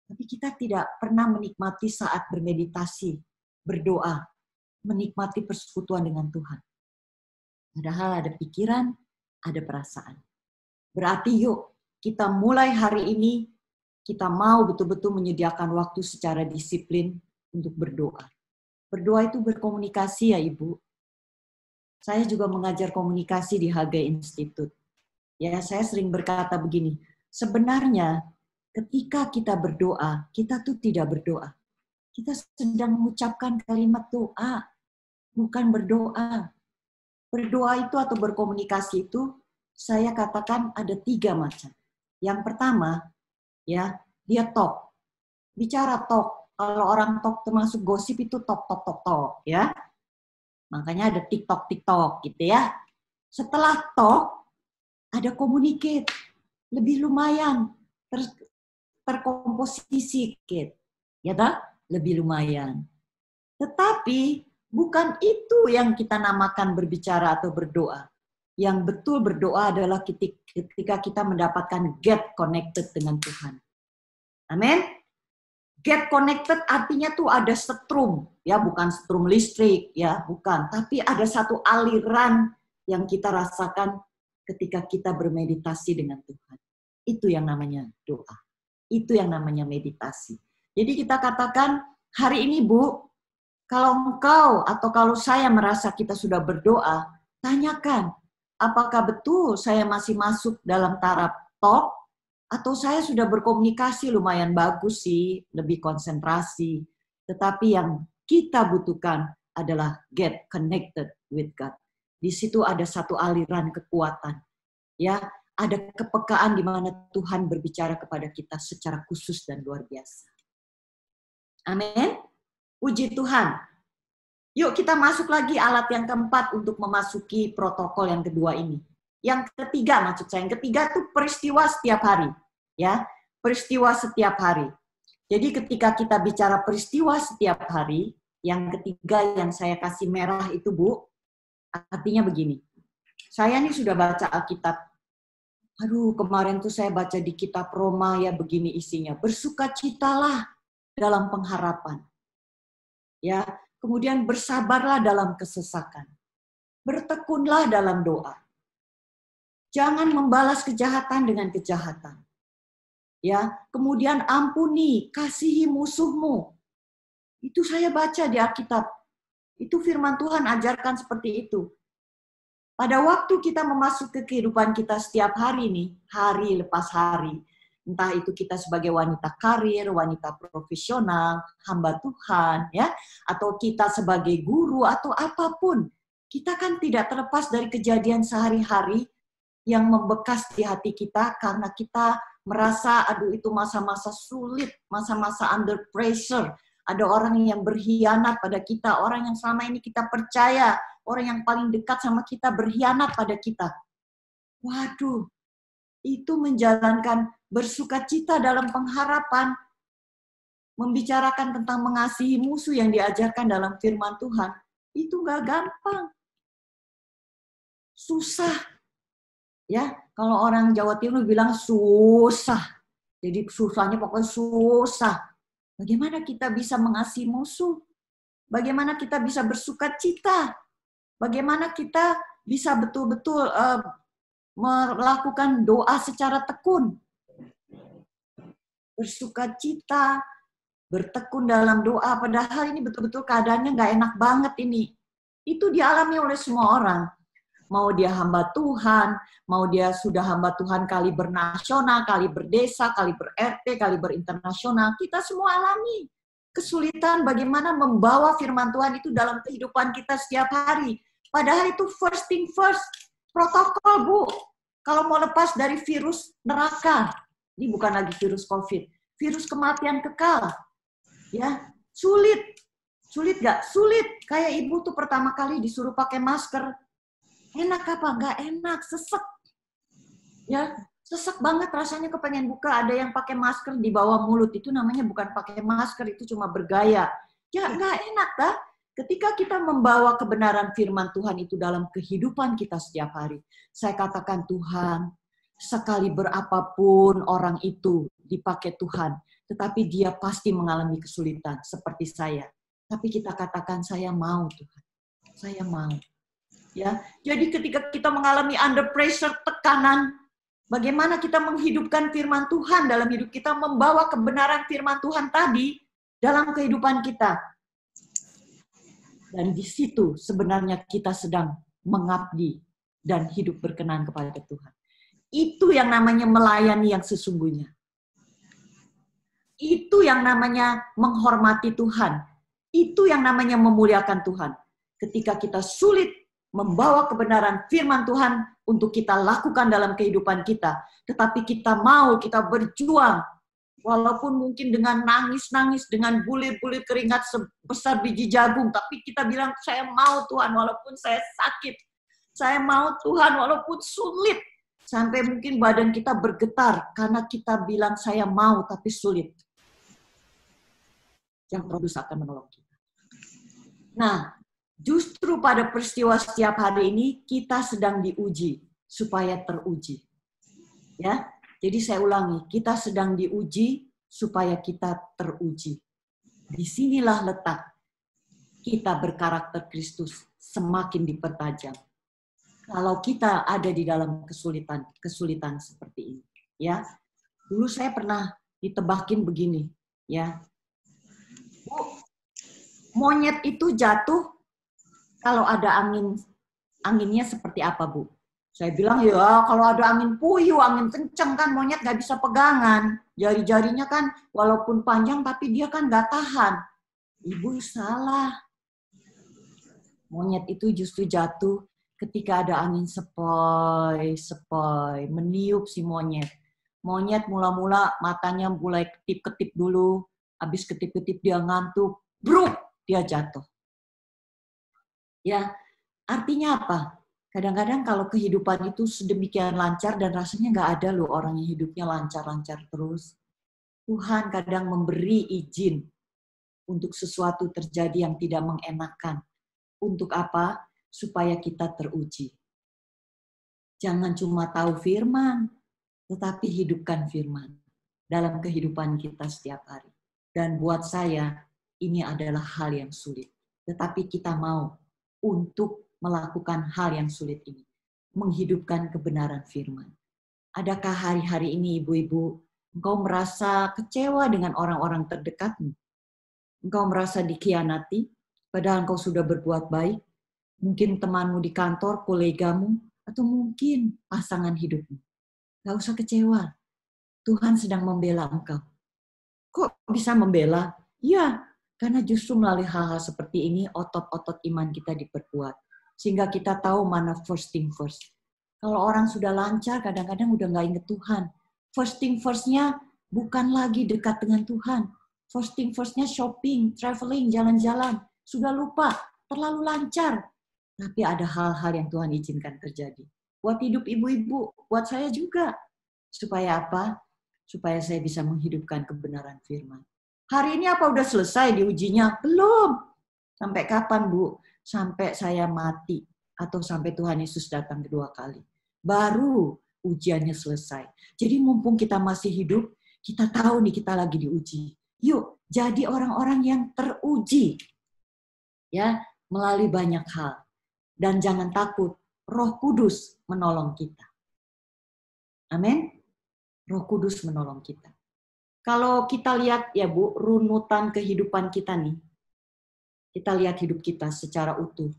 Tapi kita tidak pernah menikmati saat bermeditasi, berdoa, menikmati persekutuan dengan Tuhan. Padahal ada pikiran, ada perasaan. Berarti yuk, kita mulai hari ini, kita mau betul-betul menyediakan waktu secara disiplin untuk berdoa. Berdoa itu berkomunikasi ya Ibu. Saya juga mengajar komunikasi di HG Institute. Ya, saya sering berkata begini, sebenarnya ketika kita berdoa, kita tuh tidak berdoa. Kita sedang mengucapkan kalimat doa, bukan berdoa. Berdoa itu atau berkomunikasi itu saya katakan ada 3 macam. Yang pertama, ya, dia talk. Bicara talk. Kalau orang talk termasuk gosip itu talk, ya. Makanya ada TikTok gitu ya. Setelah talk, ada communicate. Lebih lumayan. Terkomposisi sedikit. Ya tak? Lebih lumayan. Tetapi bukan itu yang kita namakan berbicara atau berdoa. Yang betul berdoa adalah ketika kita mendapatkan get connected dengan Tuhan. Amin. Get connected artinya tuh ada setrum, ya, bukan setrum listrik, ya, bukan. Tapi ada satu aliran yang kita rasakan ketika kita bermeditasi dengan Tuhan. Itu yang namanya doa. Itu yang namanya meditasi. Jadi kita katakan, hari ini Bu, kalau engkau atau kalau saya merasa kita sudah berdoa, tanyakan, apakah betul saya masih masuk dalam taraf talk, atau saya sudah berkomunikasi lumayan bagus sih, lebih konsentrasi. Tetapi yang kita butuhkan adalah get connected with God. Di situ ada satu aliran kekuatan. Ya, ada kepekaan di mana Tuhan berbicara kepada kita secara khusus dan luar biasa. Amin. Puji Tuhan. Yuk kita masuk lagi alat yang keempat untuk memasuki protokol yang kedua ini. Yang ketiga, maksud saya, yang ketiga itu peristiwa setiap hari. Ya, peristiwa setiap hari. Jadi ketika kita bicara peristiwa setiap hari, yang ketiga yang saya kasih merah itu Bu, artinya begini. Saya nih sudah baca Alkitab. Aduh, kemarin tuh saya baca di kitab Roma ya begini isinya. Bersukacitalah dalam pengharapan. Ya, kemudian bersabarlah dalam kesesakan. Bertekunlah dalam doa. Jangan membalas kejahatan dengan kejahatan. Ya, kemudian ampuni, kasihi musuhmu. Itu saya baca di Alkitab. Itu firman Tuhan ajarkan seperti itu. Pada waktu kita memasuki kehidupan kita setiap hari nih, hari lepas hari, entah itu kita sebagai wanita karir, wanita profesional, hamba Tuhan, ya, atau kita sebagai guru atau apapun, kita kan tidak terlepas dari kejadian sehari-hari yang membekas di hati kita karena kita merasa, aduh itu masa-masa sulit, masa-masa under pressure. Ada orang yang berkhianat pada kita, orang yang selama ini kita percaya, orang yang paling dekat sama kita berkhianat pada kita. Waduh, itu menjalankan bersukacita dalam pengharapan, membicarakan tentang mengasihi musuh yang diajarkan dalam firman Tuhan, itu nggak gampang. Susah. Ya, kalau orang Jawa Timur bilang susah. Jadi susahnya pokoknya susah. Bagaimana kita bisa mengasihi musuh? Bagaimana kita bisa bersukacita? Bagaimana kita bisa betul-betul melakukan doa secara tekun? Bersukacita, bertekun dalam doa, padahal ini betul-betul keadaannya nggak enak banget ini. Itu dialami oleh semua orang. Mau dia hamba Tuhan, mau dia sudah hamba Tuhan kaliber nasional, kaliber desa, kaliber RT, kaliber internasional, kita semua alami kesulitan bagaimana membawa firman Tuhan itu dalam kehidupan kita setiap hari. Padahal itu first thing first, protokol Bu. Kalau mau lepas dari virus neraka, ini bukan lagi virus COVID, virus kematian kekal, ya sulit gak? Sulit. Kayak ibu tuh pertama kali disuruh pakai masker. Enak apa? Nggak enak, sesek. Ya, sesek banget rasanya kepengen buka. Ada yang pakai masker di bawah mulut, itu namanya bukan pakai masker, itu cuma bergaya. Ya, nggak enak, dah. Ketika kita membawa kebenaran firman Tuhan itu dalam kehidupan kita setiap hari, saya katakan Tuhan, sekali berapapun orang itu dipakai Tuhan, tetapi dia pasti mengalami kesulitan seperti saya. Tapi kita katakan, saya mau Tuhan, saya mau. Ya, jadi ketika kita mengalami under pressure, tekanan, bagaimana kita menghidupkan firman Tuhan dalam hidup kita, membawa kebenaran firman Tuhan tadi dalam kehidupan kita. Dan di situ sebenarnya kita sedang mengabdi dan hidup berkenan kepada Tuhan. Itu yang namanya melayani yang sesungguhnya. Itu yang namanya menghormati Tuhan. Itu yang namanya memuliakan Tuhan. Ketika kita sulit membawa kebenaran firman Tuhan untuk kita lakukan dalam kehidupan kita. Tetapi kita mau, kita berjuang. Walaupun mungkin dengan nangis-nangis, dengan bulir-bulir keringat sebesar biji jagung. Tapi kita bilang, saya mau Tuhan walaupun saya sakit. Saya mau Tuhan walaupun sulit. Sampai mungkin badan kita bergetar karena kita bilang saya mau tapi sulit. Yang Roh Kudus akan menolong kita. Nah, justru pada peristiwa setiap hari ini kita sedang diuji supaya teruji. Ya, jadi saya ulangi, kita sedang diuji supaya kita teruji. Disinilah letak kita berkarakter Kristus semakin dipertajam. Kalau kita ada di dalam kesulitan seperti ini, ya. Dulu saya pernah ditebakin begini, ya. Bu, monyet itu jatuh kalau ada anginnya seperti apa, Bu? Saya bilang, ya kalau ada angin puyuh, angin kenceng kan monyet nggak bisa pegangan. Jari-jarinya kan walaupun panjang tapi dia kan nggak tahan. Ibu salah. Monyet itu justru jatuh ketika ada angin sepoi, meniup si monyet. Monyet mula-mula matanya mulai ketip-ketip dulu, habis ketip-ketip dia ngantuk, bruk, dia jatuh. Ya, artinya apa? Kadang-kadang kalau kehidupan itu sedemikian lancar dan rasanya nggak ada loh orang yang hidupnya lancar-lancar terus. Tuhan kadang memberi izin untuk sesuatu terjadi yang tidak mengenakan. Untuk apa? Supaya kita teruji. Jangan cuma tahu firman, tetapi hidupkan firman dalam kehidupan kita setiap hari. Dan buat saya, ini adalah hal yang sulit. Tetapi kita mau untuk melakukan hal yang sulit ini. Menghidupkan kebenaran firman. Adakah hari-hari ini ibu-ibu, engkau merasa kecewa dengan orang-orang terdekatmu? Engkau merasa dikhianati, padahal engkau sudah berbuat baik? Mungkin temanmu di kantor, kolegamu, atau mungkin pasangan hidupmu. Gak usah kecewa. Tuhan sedang membela engkau. Kok bisa membela? Ya, karena justru melalui hal-hal seperti ini, otot-otot iman kita diperkuat. Sehingga kita tahu mana first thing first. Kalau orang sudah lancar, kadang-kadang udah gak inget Tuhan. First thing first-nya bukan lagi dekat dengan Tuhan. First thing first-nya shopping, traveling, jalan-jalan. Sudah lupa, terlalu lancar. Tapi ada hal-hal yang Tuhan izinkan terjadi. Buat hidup ibu-ibu, buat saya juga. Supaya apa? Supaya saya bisa menghidupkan kebenaran firman. Hari ini apa udah selesai diujinya? Belum. Sampai kapan, Bu? Sampai saya mati. Atau sampai Tuhan Yesus datang kedua kali. Baru ujiannya selesai. Jadi mumpung kita masih hidup, kita tahu nih kita lagi diuji. Yuk, jadi orang-orang yang teruji. Ya, melalui banyak hal. Dan jangan takut, Roh Kudus menolong kita. Amin. Roh Kudus menolong kita. Kalau kita lihat ya Bu, runutan kehidupan kita nih. Kita lihat hidup kita secara utuh.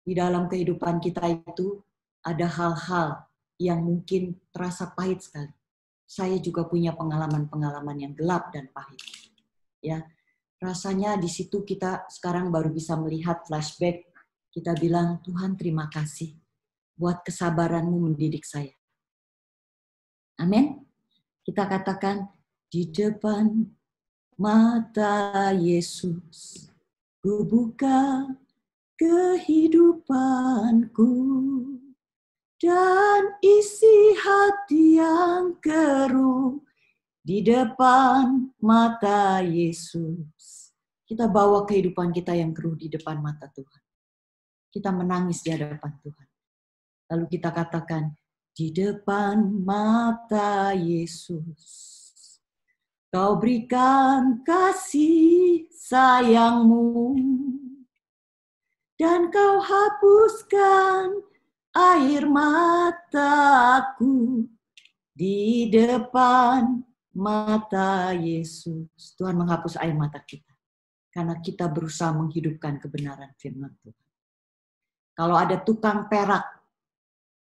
Di dalam kehidupan kita itu ada hal-hal yang mungkin terasa pahit sekali. Saya juga punya pengalaman-pengalaman yang gelap dan pahit. Ya, rasanya di situ kita sekarang baru bisa melihat flashback. Kita bilang, Tuhan terima kasih buat kesabaran-Mu mendidik saya. Amin. Kita katakan, di depan mata Yesus, ku buka kehidupanku, dan isi hati yang keruh di depan mata Yesus. Kita bawa kehidupan kita yang keruh di depan mata Tuhan. Kita menangis di hadapan Tuhan. Lalu kita katakan, di depan mata Yesus, Kau berikan kasih sayang-Mu, dan Kau hapuskan air mataku di depan mata Yesus. Tuhan menghapus air mata kita, karena kita berusaha menghidupkan kebenaran firman Tuhan. Kalau ada tukang perak,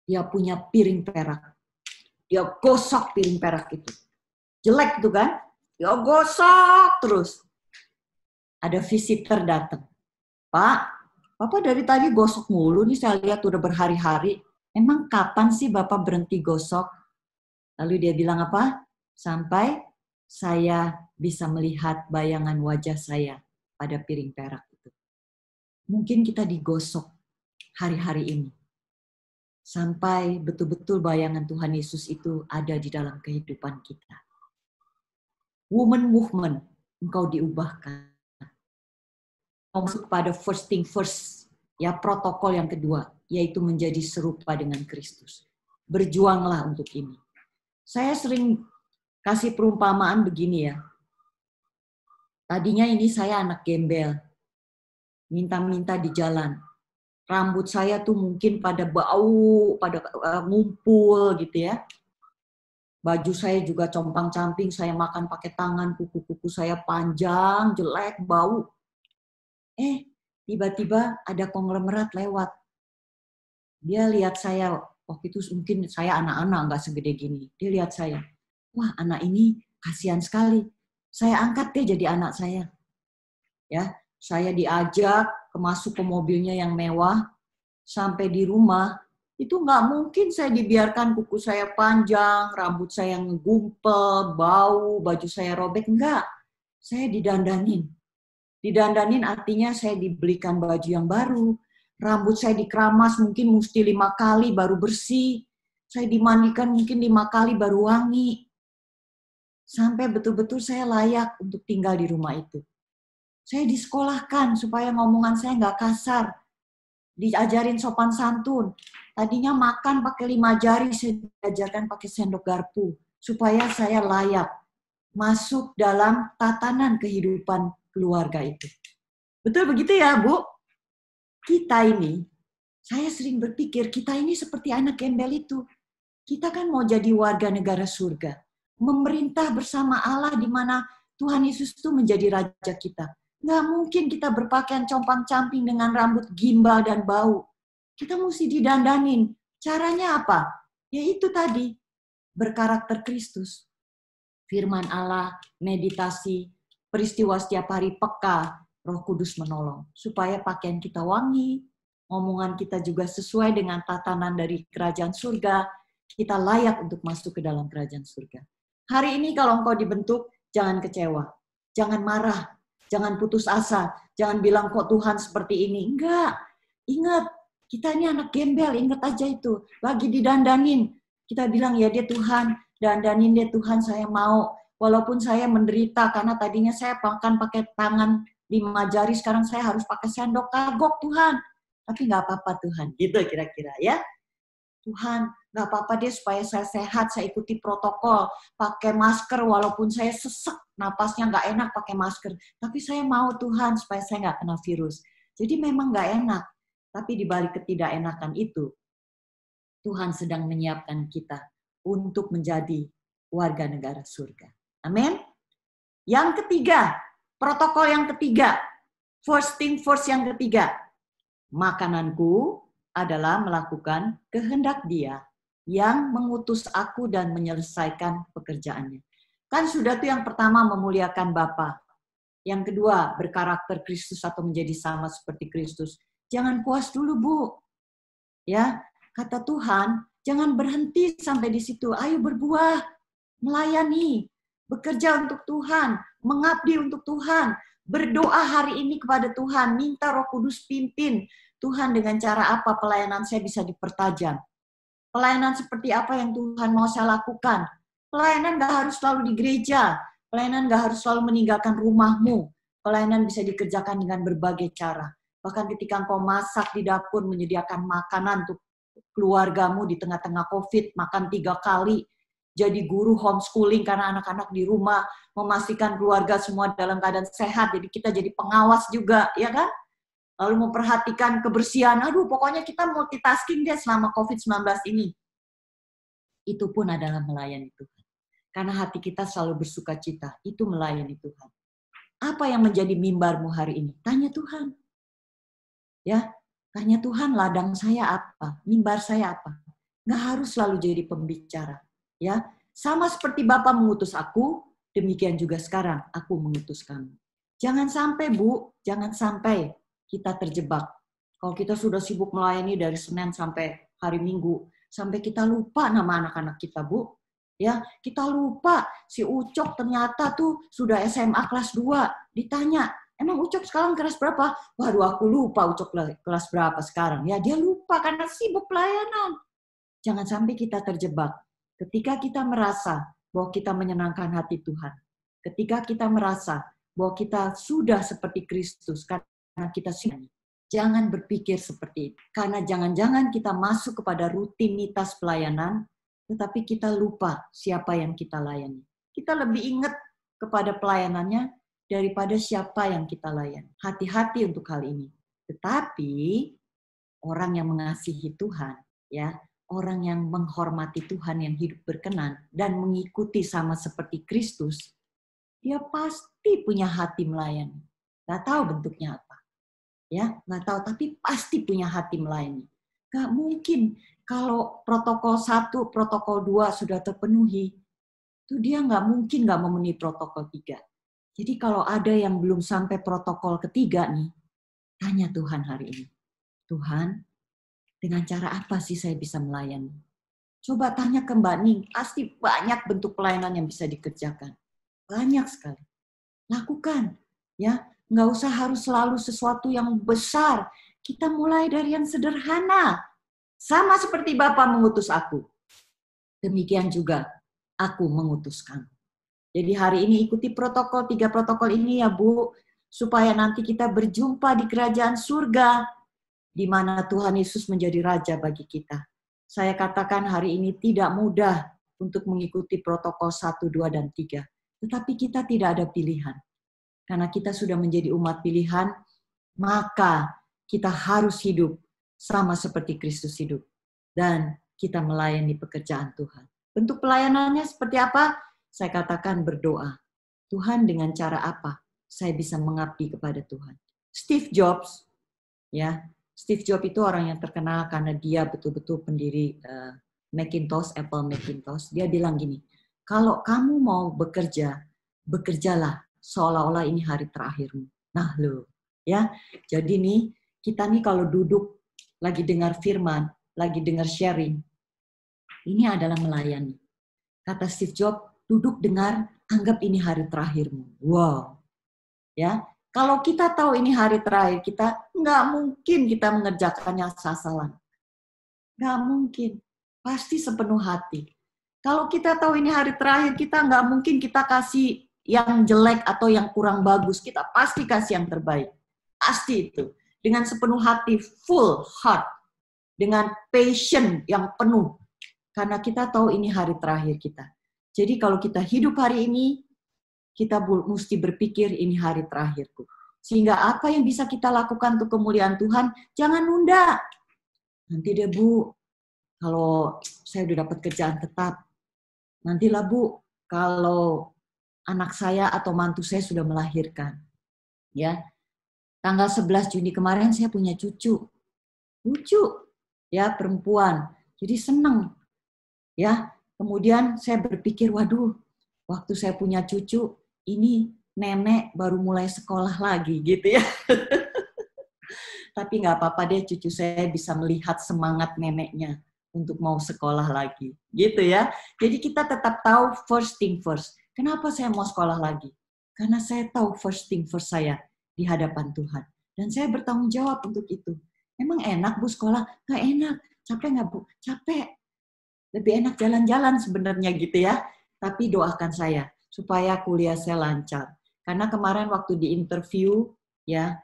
dia punya piring perak. Dia gosok piring perak itu. Jelek itu kan? Dia gosok terus. Ada visitor datang. Pak, Bapak dari tadi gosok mulu nih, saya lihat udah berhari-hari. Emang kapan sih Bapak berhenti gosok? Lalu dia bilang apa? Sampai saya bisa melihat bayangan wajah saya pada piring perak itu. Mungkin kita digosok hari-hari ini. Sampai betul-betul bayangan Tuhan Yesus itu ada di dalam kehidupan kita. Woman movement, engkau diubahkan. Masuk pada first thing first, ya protokol yang kedua, yaitu menjadi serupa dengan Kristus. Berjuanglah untuk ini. Saya sering kasih perumpamaan begini ya. Tadinya ini saya anak gembel, minta-minta di jalan. Rambut saya tuh mungkin pada bau, pada ngumpul gitu ya. Baju saya juga compang-camping, saya makan pakai tangan, kuku-kuku saya panjang, jelek, bau. Tiba-tiba ada konglomerat lewat. Dia lihat saya, waktu itu mungkin saya anak-anak, nggak segede gini. Dia lihat saya, wah anak ini kasihan sekali. Saya angkat dia jadi anak saya. Ya, saya diajak masuk ke mobilnya yang mewah, sampai di rumah, itu nggak mungkin saya dibiarkan kuku saya panjang, rambut saya ngegumpel, bau, baju saya robek. Enggak, saya didandanin. Didandanin artinya saya dibelikan baju yang baru, rambut saya dikeramas mungkin mesti 5 kali baru bersih, saya dimandikan mungkin 5 kali baru wangi. Sampai betul-betul saya layak untuk tinggal di rumah itu. Saya disekolahkan supaya ngomongan saya nggak kasar, diajarin sopan santun. Tadinya makan pakai 5 jari, saya diajarkan pakai sendok garpu. Supaya saya layak masuk dalam tatanan kehidupan keluarga itu. Betul begitu ya, Bu? Kita ini, saya sering berpikir, kita ini seperti anak gembel itu. Kita kan mau jadi warga negara surga. Memerintah bersama Allah di mana Tuhan Yesus itu menjadi raja kita. Nggak mungkin kita berpakaian compang-camping dengan rambut gimbal dan bau. Kita mesti didandanin. Caranya apa? Ya itu tadi, berkarakter Kristus. Firman Allah, meditasi, peristiwa setiap hari peka, Roh Kudus menolong. Supaya pakaian kita wangi, omongan kita juga sesuai dengan tatanan dari kerajaan surga, kita layak untuk masuk ke dalam kerajaan surga. Hari ini kalau engkau dibentuk, jangan kecewa, jangan marah, jangan putus asa, jangan bilang kok Tuhan seperti ini. Enggak, ingat, kita ini anak gembel, ingat aja itu. Lagi didandanin, kita bilang ya dia Tuhan, dandanin dia Tuhan, saya mau. Walaupun saya menderita karena tadinya saya makan pakai tangan 5 jari, sekarang saya harus pakai sendok, kagok Tuhan. Tapi nggak apa-apa Tuhan, gitu kira-kira ya. Tuhan, nggak apa-apa deh supaya saya sehat, saya ikuti protokol, pakai masker walaupun saya sesek, napasnya nggak enak pakai masker. Tapi saya mau Tuhan supaya saya nggak kena virus. Jadi memang nggak enak, tapi di balik ketidakenakan itu, Tuhan sedang menyiapkan kita untuk menjadi warga negara surga. Amin. Yang ketiga, protokol yang ketiga, first thing first yang ketiga, makananku adalah melakukan kehendak Dia yang mengutus aku dan menyelesaikan pekerjaannya. Kan sudah tuh yang pertama memuliakan Bapa. Yang kedua berkarakter Kristus atau menjadi sama seperti Kristus. Jangan puas dulu, Bu. Ya, kata Tuhan, jangan berhenti sampai di situ. Ayo berbuah, melayani, bekerja untuk Tuhan, mengabdi untuk Tuhan, berdoa hari ini kepada Tuhan, minta Roh Kudus pimpin. Tuhan dengan cara apa pelayanan saya bisa dipertajam? Pelayanan seperti apa yang Tuhan mau saya lakukan? Pelayanan gak harus selalu di gereja. Pelayanan gak harus selalu meninggalkan rumahmu. Pelayanan bisa dikerjakan dengan berbagai cara. Bahkan ketika engkau masak di dapur, menyediakan makanan untuk keluargamu di tengah-tengah COVID, makan 3 kali. Jadi guru homeschooling karena anak-anak di rumah, memastikan keluarga semua dalam keadaan sehat. Jadi kita jadi pengawas juga, ya kan? Lalu memperhatikan kebersihan. Aduh, pokoknya kita multitasking deh selama COVID-19 ini. Itu pun adalah melayani Tuhan. Karena hati kita selalu bersuka cita. Itu melayani Tuhan. Apa yang menjadi mimbarmu hari ini? Tanya Tuhan. Ya, tanya Tuhan, ladang saya apa? Mimbar saya apa? Nggak harus selalu jadi pembicara. Ya, sama seperti Bapa mengutus aku, demikian juga sekarang aku mengutus kamu. Jangan sampai, Bu, jangan sampai kita terjebak Kalau kita sudah sibuk melayani dari Senin sampai hari Minggu, sampai kita lupa nama anak-anak kita, Bu. Ya, kita lupa si Ucok ternyata tuh sudah SMA kelas 2. Ditanya, emang Ucok sekarang kelas berapa? Waduh, aku lupa Ucok kelas berapa sekarang. Ya, dia lupa karena sibuk pelayanan. Jangan sampai kita terjebak. Ketika kita merasa bahwa kita menyenangkan hati Tuhan. Ketika kita merasa bahwa kita sudah seperti Kristus karena kita sudah. Jangan berpikir seperti itu. Karena jangan-jangan kita masuk kepada rutinitas pelayanan, tetapi kita lupa siapa yang kita layani. Kita lebih ingat kepada pelayanannya daripada siapa yang kita layani. Hati-hati untuk hal ini. Tetapi orang yang mengasihi Tuhan, ya, orang yang menghormati Tuhan, yang hidup berkenan dan mengikuti sama seperti Kristus, dia pasti punya hati melayani. Gak tahu bentuknya apa. Ya, nggak tahu, tapi pasti punya hati melayani. Nggak mungkin kalau protokol 1, protokol 2 sudah terpenuhi, itu dia nggak mungkin nggak memenuhi protokol 3. Jadi kalau ada yang belum sampai protokol ketiga nih, tanya Tuhan hari ini. Tuhan, dengan cara apa sih saya bisa melayani? Coba tanya ke Mbak Ning, pasti banyak bentuk pelayanan yang bisa dikerjakan. Banyak sekali. Lakukan, ya. Nggak usah harus selalu sesuatu yang besar. Kita mulai dari yang sederhana. Sama seperti Bapa mengutus aku. Demikian juga aku mengutus kamu. Jadi hari ini ikuti protokol, 3 protokol ini ya Bu. Supaya nanti kita berjumpa di kerajaan surga. Di mana Tuhan Yesus menjadi Raja bagi kita. Saya katakan hari ini tidak mudah untuk mengikuti protokol 1, 2, dan 3. Tetapi kita tidak ada pilihan. Karena kita sudah menjadi umat pilihan, maka kita harus hidup sama seperti Kristus hidup. Dan kita melayani pekerjaan Tuhan. Bentuk pelayanannya seperti apa? Saya katakan berdoa. Tuhan, dengan cara apa saya bisa mengabdi kepada Tuhan? Steve Jobs, ya, Steve Jobs itu orang yang terkenal karena dia betul-betul pendiri Macintosh, Apple Macintosh. Dia bilang gini, kalau kamu mau bekerja, bekerjalah seolah-olah ini hari terakhirmu. Nah loh, ya. Jadi nih, kita nih kalau duduk lagi dengar firman, lagi dengar sharing, ini adalah melayani. Kata Steve Jobs, duduk dengar, anggap ini hari terakhirmu. Wow. Ya, kalau kita tahu ini hari terakhir kita, nggak mungkin kita mengerjakannya asal-asalan. Nggak mungkin. Pasti sepenuh hati. Kalau kita tahu ini hari terakhir kita, nggak mungkin kita kasih yang jelek atau yang kurang bagus, kita pasti kasih yang terbaik. Pasti itu. Dengan sepenuh hati, full heart. Dengan passion yang penuh. Karena kita tahu ini hari terakhir kita. Jadi kalau kita hidup hari ini, kita mesti berpikir ini hari terakhirku. Sehingga apa yang bisa kita lakukan untuk kemuliaan Tuhan, jangan nunda. Nanti deh Bu, kalau saya udah dapat kerjaan tetap. Nantilah Bu, kalau anak saya atau mantu saya sudah melahirkan. Ya. Tanggal 11 Juni kemarin saya punya cucu. Lucu. Ya, perempuan. Jadi senang. Ya. Kemudian saya berpikir, waduh, waktu saya punya cucu, ini nenek baru mulai sekolah lagi gitu ya. Tapi nggak apa-apa deh, cucu saya bisa melihat semangat neneknya untuk mau sekolah lagi. Gitu ya. Jadi kita tetap tahu first thing first. Kenapa saya mau sekolah lagi? Karena saya tahu first thing first saya di hadapan Tuhan. Dan saya bertanggung jawab untuk itu. Emang enak Bu sekolah? Nggak enak. Capek nggak Bu? Capek. Lebih enak jalan-jalan sebenarnya gitu ya. Tapi doakan saya supaya kuliah saya lancar. Karena kemarin waktu di interview, ya,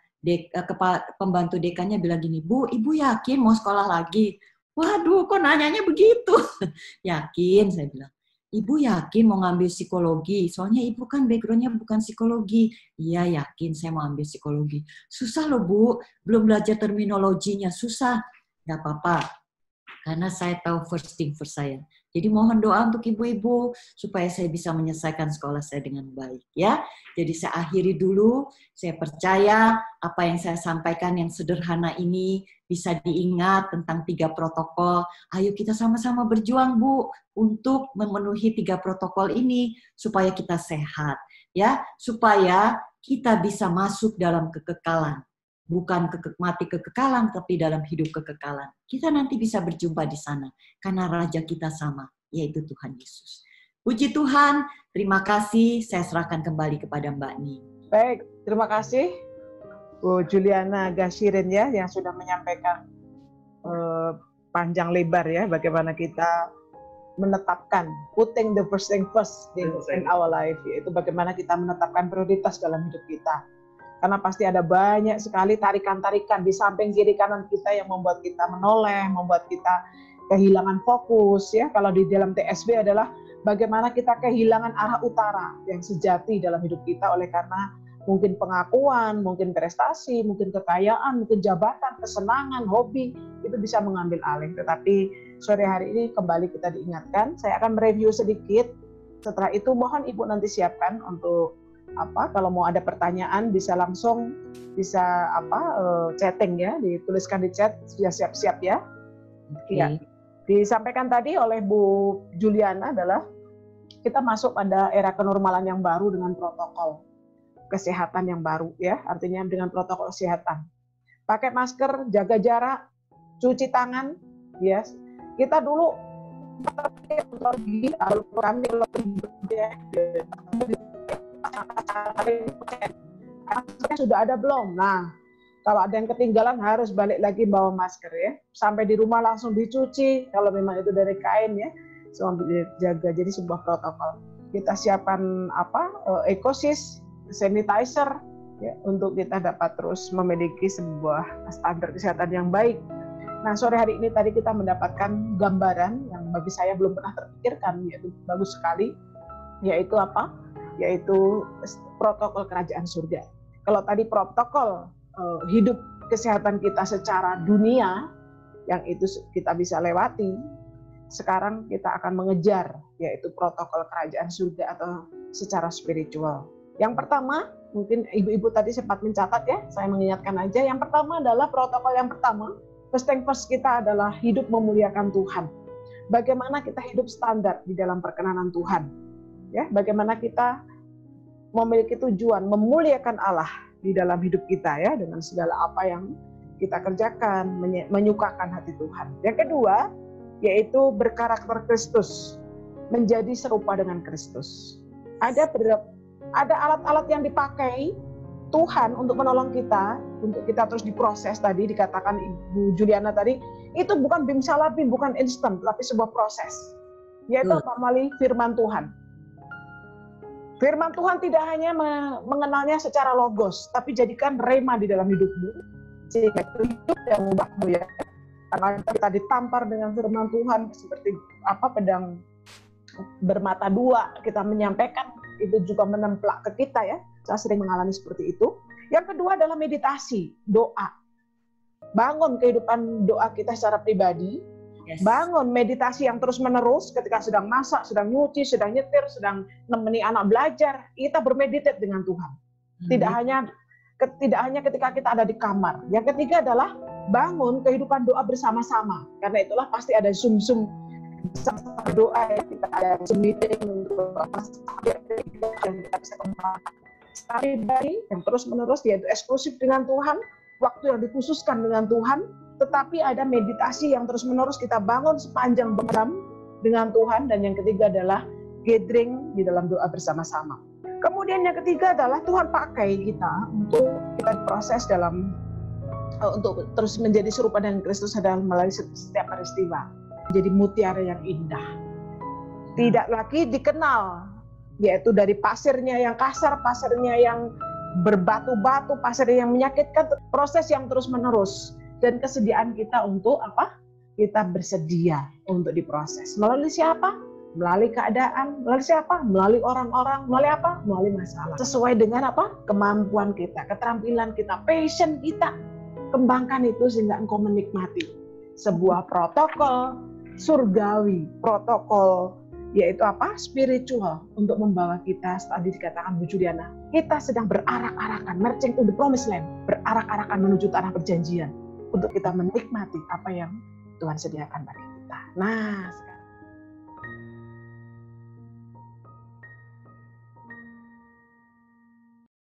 pembantu dekannya bilang gini, Bu, Ibu yakin mau sekolah lagi? Waduh, kok nanyanya begitu? Yakin, saya bilang. Ibu yakin mau ngambil psikologi? Soalnya ibu kan background-nya bukan psikologi. Iya yakin saya mau ambil psikologi. Susah loh Bu, belum belajar terminologinya, susah. Gak apa-apa, karena saya tahu first thing first saya. Jadi mohon doa untuk ibu-ibu supaya saya bisa menyelesaikan sekolah saya dengan baik. Ya, jadi saya akhiri dulu. Saya percaya apa yang saya sampaikan yang sederhana ini bisa diingat tentang 3 protokol. Ayo kita sama-sama berjuang Bu untuk memenuhi 3 protokol ini supaya kita sehat, ya, supaya kita bisa masuk dalam kekekalan. bukan mati kekekalan, tapi dalam hidup kekekalan. Kita nanti bisa berjumpa di sana, karena Raja kita sama, yaitu Tuhan Yesus. Puji Tuhan, terima kasih. Saya serahkan kembali kepada Mbak Ni. Baik, terima kasih Bu Juliana Gasirin ya, yang sudah menyampaikan panjang lebar ya, bagaimana kita menetapkan, putting the first thing first in our life, yaitu bagaimana kita menetapkan prioritas dalam hidup kita. Karena pasti ada banyak sekali tarikan-tarikan di samping kiri kanan kita yang membuat kita menoleh, membuat kita kehilangan fokus ya. Kalau di dalam TSB adalah bagaimana kita kehilangan arah utara yang sejati dalam hidup kita oleh karena mungkin pengakuan, mungkin prestasi, mungkin kekayaan, mungkin jabatan, kesenangan, hobi, itu bisa mengambil alih. Tetapi sore hari ini kembali kita diingatkan, saya akan mereview sedikit. Setelah itu mohon Ibu nanti siapkan untuk kalau mau ada pertanyaan bisa langsung chatting ya, dituliskan di chat, sudah siap-siap ya. Okay. Ya. Disampaikan tadi oleh Bu Juliana adalah kita masuk pada era kenormalan yang baru dengan protokol kesehatan yang baru ya, artinya dengan protokol kesehatan. Pakai masker, jaga jarak, cuci tangan, ya. Kita dulu sudah ada belum? Nah, kalau ada yang ketinggalan harus balik lagi bawa masker ya. Sampai di rumah langsung dicuci kalau memang itu dari kain ya. Semua dijaga, jadi sebuah protokol. Kita siapkan ekosis, sanitizer ya, untuk kita dapat terus memiliki sebuah standar kesehatan yang baik. Nah, sore hari ini tadi kita mendapatkan gambaran yang bagi saya belum pernah terpikirkan, yaitu bagus sekali, yaitu yaitu protokol kerajaan surga. Kalau tadi protokol hidup kesehatan kita secara dunia yang itu kita bisa lewati, sekarang kita akan mengejar yaitu protokol kerajaan surga atau secara spiritual. Yang pertama, mungkin ibu-ibu tadi sempat mencatat ya, saya mengingatkan aja. Yang pertama adalah protokol yang pertama, first thing first kita adalah hidup memuliakan Tuhan. Bagaimana kita hidup standar di dalam perkenanan Tuhan. Ya, bagaimana kita memiliki tujuan memuliakan Allah di dalam hidup kita ya, dengan segala apa yang kita kerjakan, menyukakan hati Tuhan. Yang kedua, yaitu berkarakter Kristus, menjadi serupa dengan Kristus. Ada alat-alat yang dipakai Tuhan untuk menolong kita, untuk kita terus diproses tadi, dikatakan Ibu Juliana tadi, itu bukan bimsalabim, bukan instan, tapi sebuah proses. Yaitu melalui firman Tuhan. Firman Tuhan tidak hanya mengenalnya secara logos, tapi jadikan rema di dalam hidupmu. Sehingga itu hidup yang mengubahmu ya. Karena kita ditampar dengan firman Tuhan, seperti pedang bermata dua, kita menyampaikan, itu juga menemplak ke kita ya. Saya sering mengalami seperti itu. Yang kedua adalah meditasi, doa. Bangun kehidupan doa kita secara pribadi. Yes. Bangun meditasi yang terus menerus ketika sedang masak, sedang nyuci, sedang nyetir, sedang nemeni anak belajar, kita bermeditate dengan Tuhan. Tidak hanya ketika kita ada di kamar. Yang ketiga adalah bangun kehidupan doa bersama-sama. Karena itulah pasti ada Zoom doa ya, kita ada Zoom meeting untuk yang kita bisa kembangkan. Pribadi yang terus menerus yaitu eksklusif dengan Tuhan, waktu yang dikhususkan dengan Tuhan. Tetapi ada meditasi yang terus-menerus kita bangun sepanjang malam dengan Tuhan. Dan yang ketiga adalah gathering di dalam doa bersama-sama. Kemudian yang ketiga adalah Tuhan pakai kita untuk kita proses untuk terus menjadi serupa dengan Kristus dalam melalui setiap peristiwa. Jadi mutiara yang indah. Tidak lagi dikenal, yaitu dari pasirnya yang kasar, pasirnya yang berbatu-batu, pasirnya yang menyakitkan, proses yang terus-menerus. Dan kesediaan kita untuk Kita bersedia untuk diproses. Melalui siapa? Melalui keadaan. Melalui siapa? Melalui orang-orang. Melalui apa? Melalui masalah. Sesuai dengan kemampuan kita, keterampilan kita, passion kita. Kembangkan itu sehingga engkau menikmati sebuah protokol surgawi, protokol yaitu spiritual untuk membawa kita, tadi dikatakan Bu Juliana, kita sedang berarak-arakan, marching to the promised land, berarak-arakan menuju tanah perjanjian. Untuk kita menikmati apa yang Tuhan sediakan bagi kita. Nah,